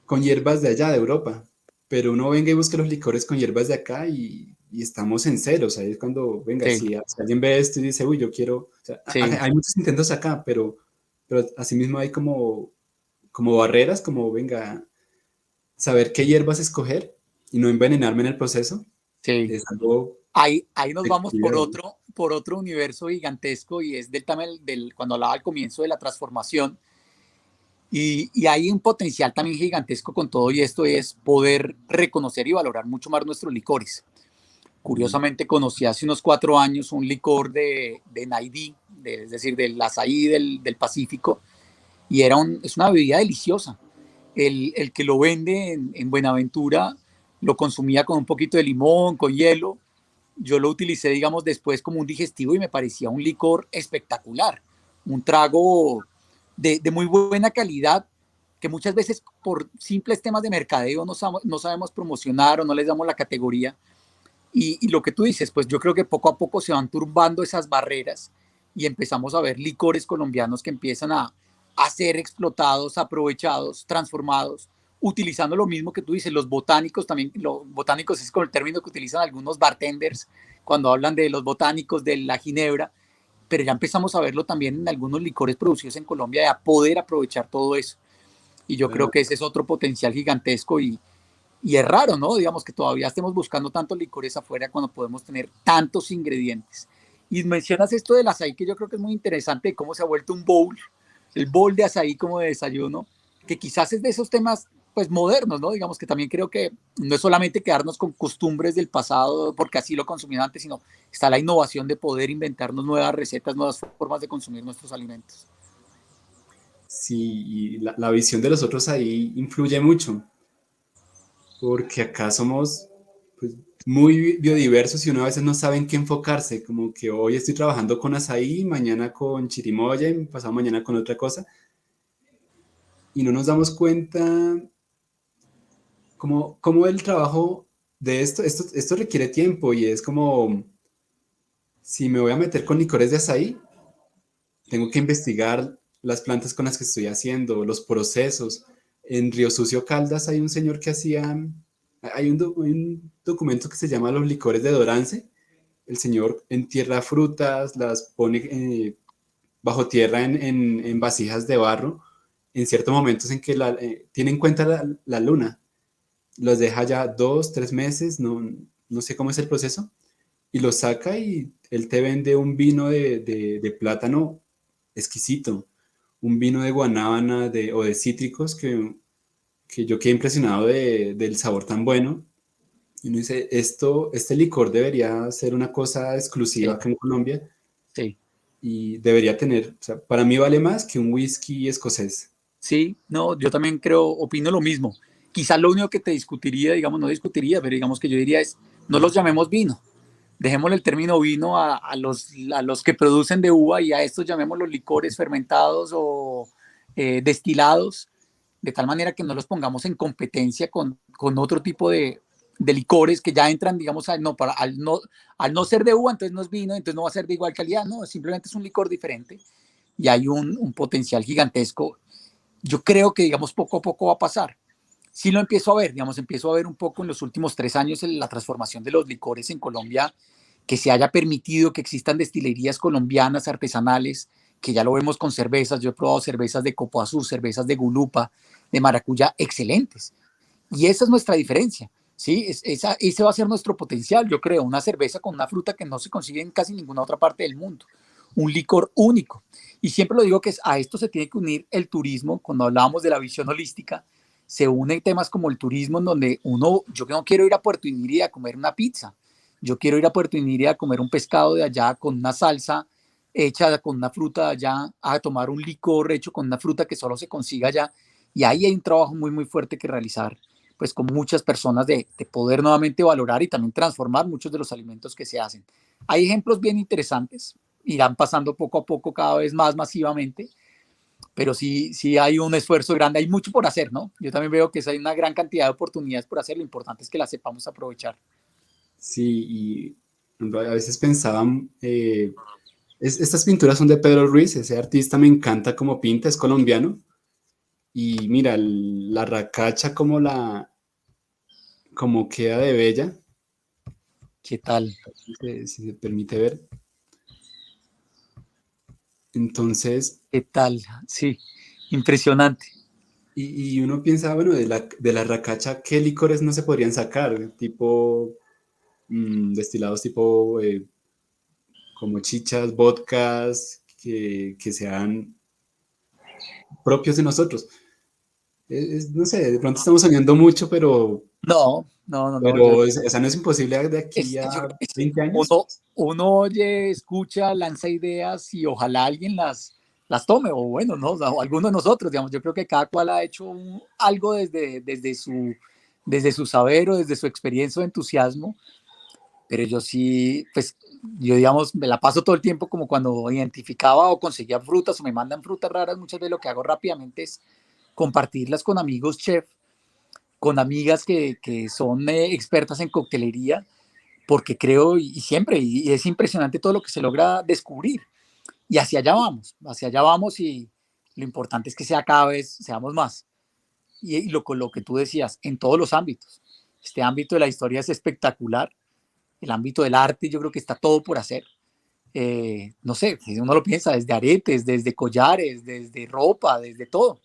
con hierbas de allá, de Europa. Pero uno venga y busca los licores con hierbas de acá y estamos en cero. O sea, es cuando, venga, Sí, si alguien ve esto y dice, uy, yo quiero. O sea, sí, hay muchos intentos acá, pero asimismo hay como barreras, como, venga, saber qué hierbas escoger y no envenenarme en el proceso. sí. Es algo Ahí nos de vamos cuidado. por otro universo gigantesco y es del tema cuando hablaba al comienzo de la transformación. Y hay un potencial también gigantesco con todo y esto es poder reconocer y valorar mucho más nuestros licores. Mm. Curiosamente conocí hace unos 4 años un licor de Naidí, es decir, del azaí del Pacífico, y es una bebida deliciosa. El que lo vende en Buenaventura lo consumía con un poquito de limón, con hielo. Yo lo utilicé, digamos, después como un digestivo y me parecía un licor espectacular, un trago de muy buena calidad que muchas veces por simples temas de mercadeo no sabemos promocionar o no les damos la categoría. Y lo que tú dices, pues yo creo que poco a poco se van turbando esas barreras y empezamos a ver licores colombianos que empiezan a ser explotados, aprovechados, transformados, utilizando lo mismo que tú dices, los botánicos también, los botánicos es con el término que utilizan algunos bartenders cuando hablan de los botánicos de la ginebra, pero ya empezamos a verlo también en algunos licores producidos en Colombia, de a poder aprovechar todo eso. Y yo creo Claro. que ese es otro potencial gigantesco y es raro, ¿no? Digamos que todavía estemos buscando tantos licores afuera cuando podemos tener tantos ingredientes. Y mencionas esto del azaí, que yo creo que es muy interesante, de cómo se ha vuelto un bowl, el bowl de azaí como de desayuno, que quizás es de esos temas pues modernos, ¿no? Digamos que también creo que no es solamente quedarnos con costumbres del pasado, porque así lo consumían antes, sino está la innovación de poder inventarnos nuevas recetas, nuevas formas de consumir nuestros alimentos. Sí, y la visión de los otros ahí influye mucho, porque acá somos pues, muy biodiversos y uno a veces no sabe en qué enfocarse, como que hoy estoy trabajando con azaí, mañana con chirimoya y pasado mañana con otra cosa, y no nos damos cuenta como el trabajo de esto requiere tiempo y es como, si me voy a meter con licores de azaí, tengo que investigar las plantas con las que estoy haciendo, los procesos. En Río Sucio Caldas hay un señor que hacía, hay un documento que se llama Los licores de Dorance. El señor entierra frutas, las pone bajo tierra en vasijas de barro, en ciertos momentos en que tiene en cuenta la luna. Los deja ya 2, 3 meses, no sé cómo es el proceso, y los saca y él te vende un vino de plátano exquisito, un vino de guanábana o de cítricos que yo quedé impresionado del sabor tan bueno. Y uno dice, este licor debería ser una cosa exclusiva Sí, acá en Colombia sí. y debería tener, o sea, para mí vale más que un whisky escocés. Sí, no, yo también creo, opino lo mismo. Quizás lo único que te discutiría, digamos, no discutiría, pero digamos que yo diría es, no los llamemos vino. Dejémosle el término vino a los que producen de uva y a estos llamémoslos licores fermentados o destilados, de tal manera que no los pongamos en competencia con otro tipo de licores que ya entran, digamos, al no ser de uva, entonces no es vino, entonces no va a ser de igual calidad, no, simplemente es un licor diferente y hay un potencial gigantesco. Yo creo que, digamos, poco a poco va a pasar. Sí lo empiezo a ver, digamos, empiezo a ver un poco en los últimos 3 años la transformación de los licores en Colombia, que se haya permitido que existan destilerías colombianas artesanales, que ya lo vemos con cervezas. Yo he probado cervezas de Copo Azul, cervezas de Gulupa, de Maracuyá, excelentes. Y esa es nuestra diferencia, ¿sí? Ese va a ser nuestro potencial, yo creo, una cerveza con una fruta que no se consigue en casi ninguna otra parte del mundo, un licor único. Y siempre lo digo que a esto se tiene que unir el turismo. Cuando hablábamos de la visión holística, se unen temas como el turismo, en donde yo no quiero ir a Puerto Iniri a comer una pizza, yo quiero ir a Puerto Iniri a comer un pescado de allá con una salsa hecha con una fruta de allá, a tomar un licor hecho con una fruta que solo se consiga allá. Y ahí hay un trabajo muy, muy fuerte que realizar, pues con muchas personas de poder nuevamente valorar y también transformar muchos de los alimentos que se hacen. Hay ejemplos bien interesantes, irán pasando poco a poco cada vez más masivamente, pero sí, sí hay un esfuerzo grande, hay mucho por hacer, ¿no? Yo también veo que hay una gran cantidad de oportunidades por hacer, lo importante es que las sepamos aprovechar. Sí, y a veces pensaba, estas pinturas son de Pedro Ruiz, ese artista me encanta como pinta, es colombiano, y mira, la racacha como queda de bella, ¿Qué tal? si se permite ver. Entonces, ¿Qué tal? Sí, impresionante. y uno piensa, bueno, de la racacha, ¿qué licores no se podrían sacar? Tipo, destilados tipo como chichas, vodkas, que sean propios de nosotros. No sé, de pronto estamos soñando mucho, pero, No, no, no, no. pero o sea, no es imposible de aquí Yo a creo que sí. 20 años. Uno oye, escucha, lanza ideas y ojalá alguien las tome, o bueno, no, o alguno de nosotros, digamos. Yo creo que cada cual ha hecho algo desde su saber o desde su experiencia o entusiasmo, pero yo sí, pues, yo digamos, me la paso todo el tiempo como cuando identificaba o conseguía frutas o me mandan frutas raras. Muchas veces lo que hago rápidamente es compartirlas con amigos chef, con amigas que son expertas en coctelería, porque creo y siempre, y es impresionante todo lo que se logra descubrir. Y hacia allá vamos y lo importante es que sea cada vez, seamos más. Y lo que tú decías, en todos los ámbitos. Este ámbito de la historia es espectacular, el ámbito del arte yo creo que está todo por hacer. No sé, si uno lo piensa, desde aretes, desde collares, desde ropa, desde todo.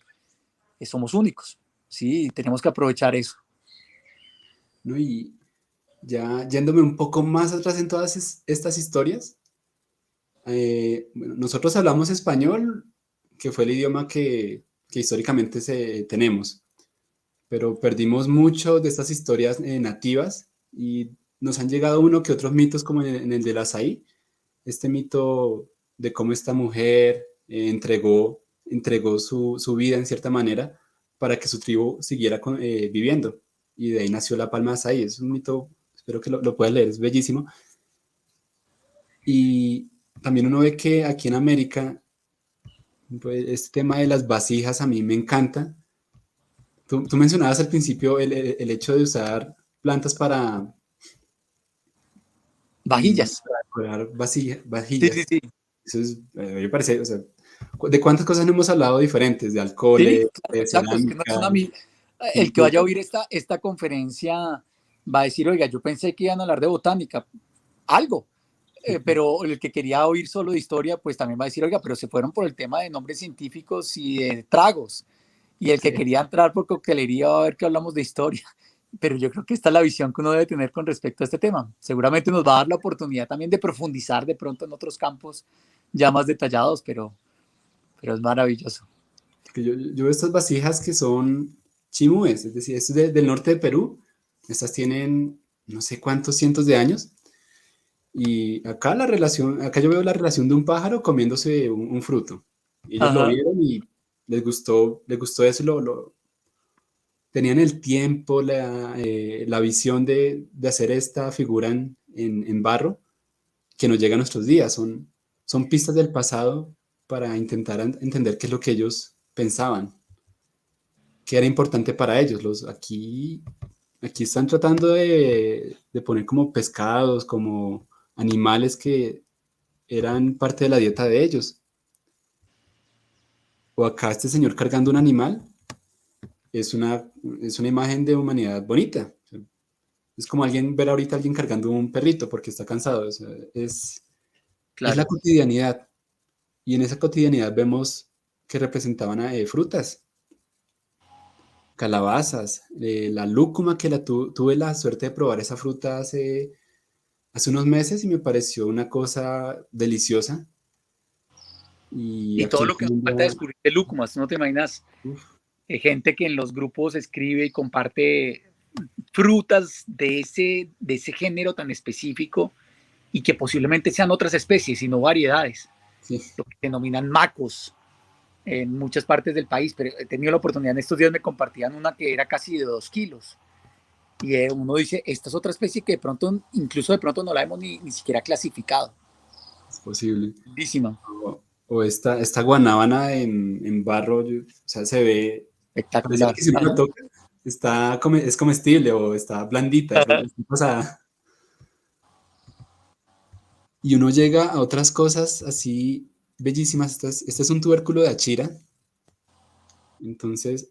Somos únicos, sí, tenemos que aprovechar eso. ¿No? Y ya yéndome un poco más atrás en todas estas historias, bueno, nosotros hablamos español, que fue el idioma que históricamente tenemos, pero perdimos mucho de estas historias nativas y nos han llegado uno que otros mitos como en el del azaí, este mito de cómo esta mujer entregó entregó su vida en cierta manera para que su tribu siguiera viviendo. Y de ahí nació la palma de Azaí. Es un mito, espero que lo puedas leer, es bellísimo. Y también uno ve que aquí en América, pues, este tema de las vasijas a mí me encanta. Tú mencionabas al principio el hecho de usar plantas Vajillas. para decorar Sí, sí, vajillas. sí. Eso es, me parece, o sea, ¿de cuántas cosas no hemos hablado diferentes? De Sí, alcoholes, claro, de exacto. Es que no es cerámica, una el que pintura. vaya a oír esta conferencia va a decir, oiga, yo pensé que iban a hablar de botánica, algo. Pero el que quería oír solo de historia, pues también va a decir, oiga, pero se fueron por el tema de nombres científicos y de tragos. Y el que Sí, quería entrar por coctelería va a ver que hablamos de historia. Pero yo creo que esta es la visión que uno debe tener con respecto a este tema. Seguramente nos va a dar la oportunidad también de profundizar de pronto en otros campos ya más detallados, pero es maravilloso. que yo veo estas vasijas que son chimúes, es decir, esto es del norte de Perú. Estas tienen no sé cuántos cientos de años. Y acá acá yo veo la relación de un pájaro comiéndose un fruto. Ellos lo Ajá. vieron y les gustó eso, tenían el tiempo, la visión de hacer esta figura en barro que nos llega a nuestros días. Son pistas del pasado para intentar entender qué es lo que ellos pensaban, qué era importante para ellos. Aquí están tratando de poner como pescados, como animales que eran parte de la dieta de ellos. O acá este señor cargando un animal es es una imagen de humanidad bonita. Es como ver ahorita a alguien cargando un perrito porque está cansado. O sea, es la Claro. cotidianidad. Y en esa cotidianidad vemos que representaban frutas, calabazas, la lúcuma que tuve la suerte de probar esa fruta hace unos meses y me pareció una cosa deliciosa. Y Y aquí todo en lo que nos falta Colombia, descubrir de lúcumas, ¿no te imaginas? uf, Gente que en los grupos escribe y comparte frutas de ese género tan específico y que posiblemente sean otras especies y no variedades, sí, lo que denominan macos en muchas partes del país, pero he tenido la oportunidad en estos días me compartían una que era casi de 2 kilos y uno dice, esta es otra especie que de pronto, incluso de pronto no la hemos ni siquiera clasificado. es posible. Lindísima, O esta guanábana en barro, o sea, pareciera espectacular. que si uno la Ajá. toca, es comestible o está blandita, o sea, y uno llega a otras cosas así bellísimas. Este es un tubérculo de achira, entonces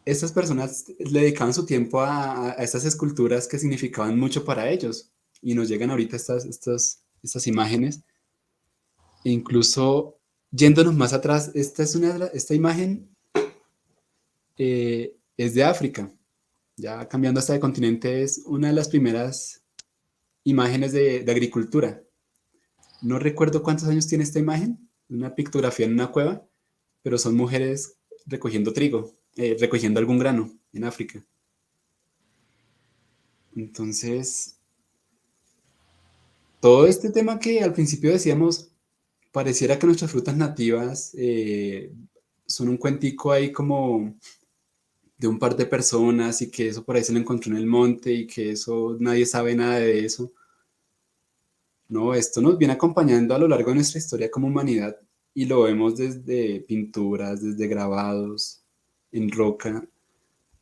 estas personas le dedicaban su tiempo a estas esculturas que significaban mucho para ellos, y nos llegan ahorita estas imágenes, e incluso yéndonos más atrás, esta imagen es de África. Ya cambiando hasta de continente, es una de las primeras imágenes de agricultura. No recuerdo cuántos años tiene esta imagen, una pictografía en una cueva, pero son mujeres recogiendo trigo, recogiendo algún grano en África. Entonces, todo este tema que al principio decíamos, pareciera que nuestras frutas nativas son un cuentico ahí como de un par de personas y que eso por ahí se lo encontró en el monte y que eso nadie sabe nada de eso. No, esto nos viene acompañando a lo largo de nuestra historia como humanidad y lo vemos desde pinturas, desde grabados, en roca.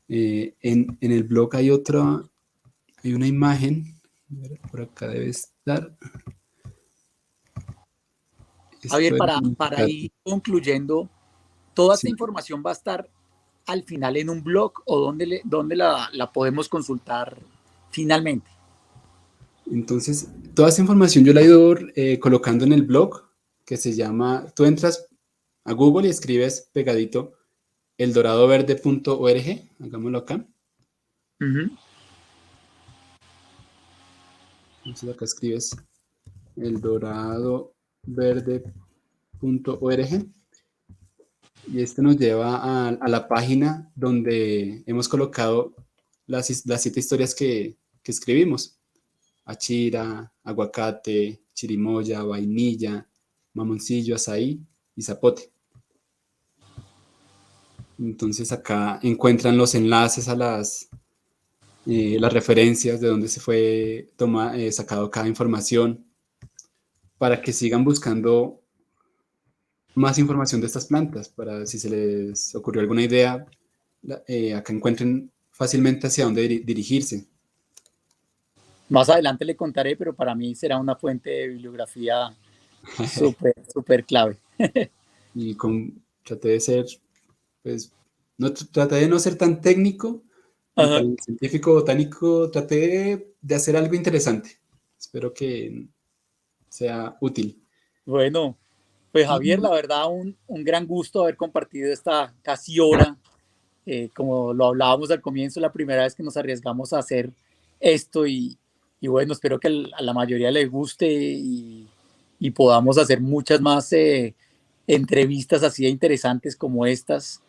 En el blog hay una imagen, a ver, por acá debe estar. Javier, Esto es para ir concluyendo, ¿toda esta sí. información va a estar al final en un blog o dónde la podemos consultar finalmente? Entonces, toda esa información yo la he ido colocando en el blog que se llama, tú entras a Google y escribes pegadito eldoradoverde.org, hagámoslo acá. Uh-huh. Entonces acá escribes eldoradoverde.org y este nos lleva a la página donde hemos colocado las 7 historias que escribimos. Achira, aguacate, chirimoya, vainilla, mamoncillo, azaí y zapote. Entonces acá encuentran los enlaces a las referencias de donde se fue sacado cada información para que sigan buscando más información de estas plantas, para si se les ocurrió alguna idea, acá encuentren fácilmente hacia dónde dirigirse. Más adelante le contaré, pero para mí será una fuente de bibliografía súper, súper clave. Y traté de ser, pues, no, traté de no ser tan técnico ni Ajá. tan científico botánico, traté de hacer algo interesante. Espero que sea útil. Bueno, pues Javier, Y la verdad, un gran gusto haber compartido esta casi hora. Como lo hablábamos al comienzo, la primera vez que nos arriesgamos a hacer esto y bueno, espero que a la mayoría les guste y podamos hacer muchas más entrevistas así de interesantes como estas,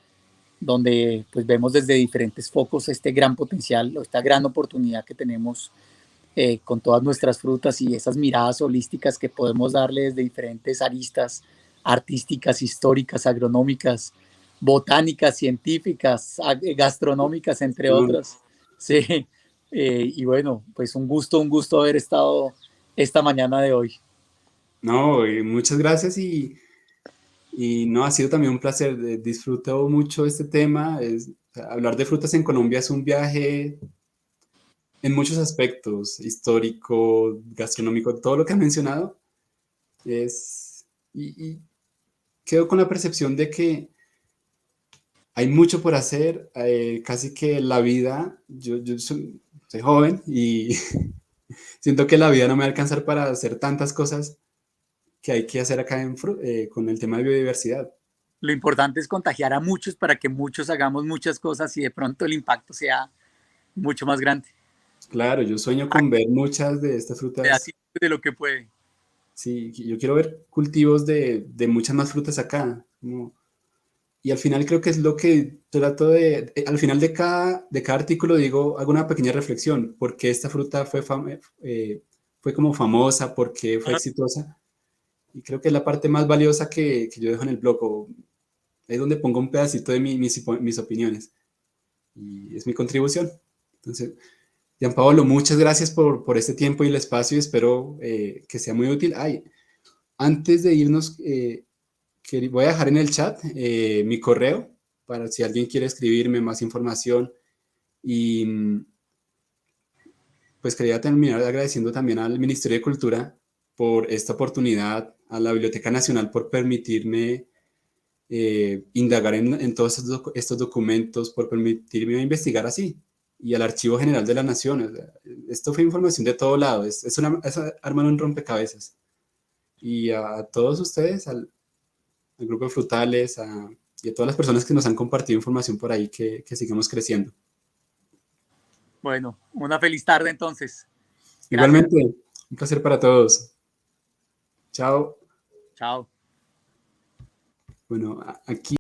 donde pues vemos desde diferentes focos este gran potencial, esta gran oportunidad que tenemos con todas nuestras frutas y esas miradas holísticas que podemos darle desde diferentes aristas artísticas, históricas, agronómicas, botánicas, científicas, gastronómicas, entre otras. Sí, y bueno, pues un gusto haber estado esta mañana de hoy. no, muchas gracias y no, ha sido también un placer. Disfruto mucho este tema. Hablar de frutas en Colombia es un viaje en muchos aspectos, histórico, gastronómico, todo lo que han mencionado. Y quedo con la percepción de que hay mucho por hacer, casi que la vida, yo soy joven y siento que la vida no me va a alcanzar para hacer tantas cosas que hay que hacer acá con el tema de biodiversidad. Lo importante es contagiar a muchos para que muchos hagamos muchas cosas y de pronto el impacto sea mucho más grande. Claro, yo sueño con ver muchas de estas frutas. Así de lo que puede. Sí, yo quiero ver cultivos de muchas más frutas acá. Y al final creo que es lo que trato al final de cada artículo digo, hago una pequeña reflexión, por qué esta fruta fue como famosa, por qué fue exitosa. Y creo que es la parte más valiosa que yo dejo en el blog, es donde pongo un pedacito de mis opiniones. Y es mi contribución. Entonces, Gianpaolo, muchas gracias por este tiempo y el espacio y espero que sea muy útil. Ay, antes de irnos, voy a dejar en el chat mi correo para si alguien quiere escribirme más información. Y pues quería terminar agradeciendo también al Ministerio de Cultura por esta oportunidad, a la Biblioteca Nacional por permitirme indagar en todos estos documentos, por permitirme investigar así, y al Archivo General de la Nación. O sea, esto fue información de todo lado, es armar un rompecabezas. Y a todos ustedes, al grupo de Frutales, y a todas las personas que nos han compartido información por ahí, que sigamos creciendo. Bueno, una feliz tarde entonces. Gracias. Igualmente, un placer para todos. Chao. Chao. Bueno, aquí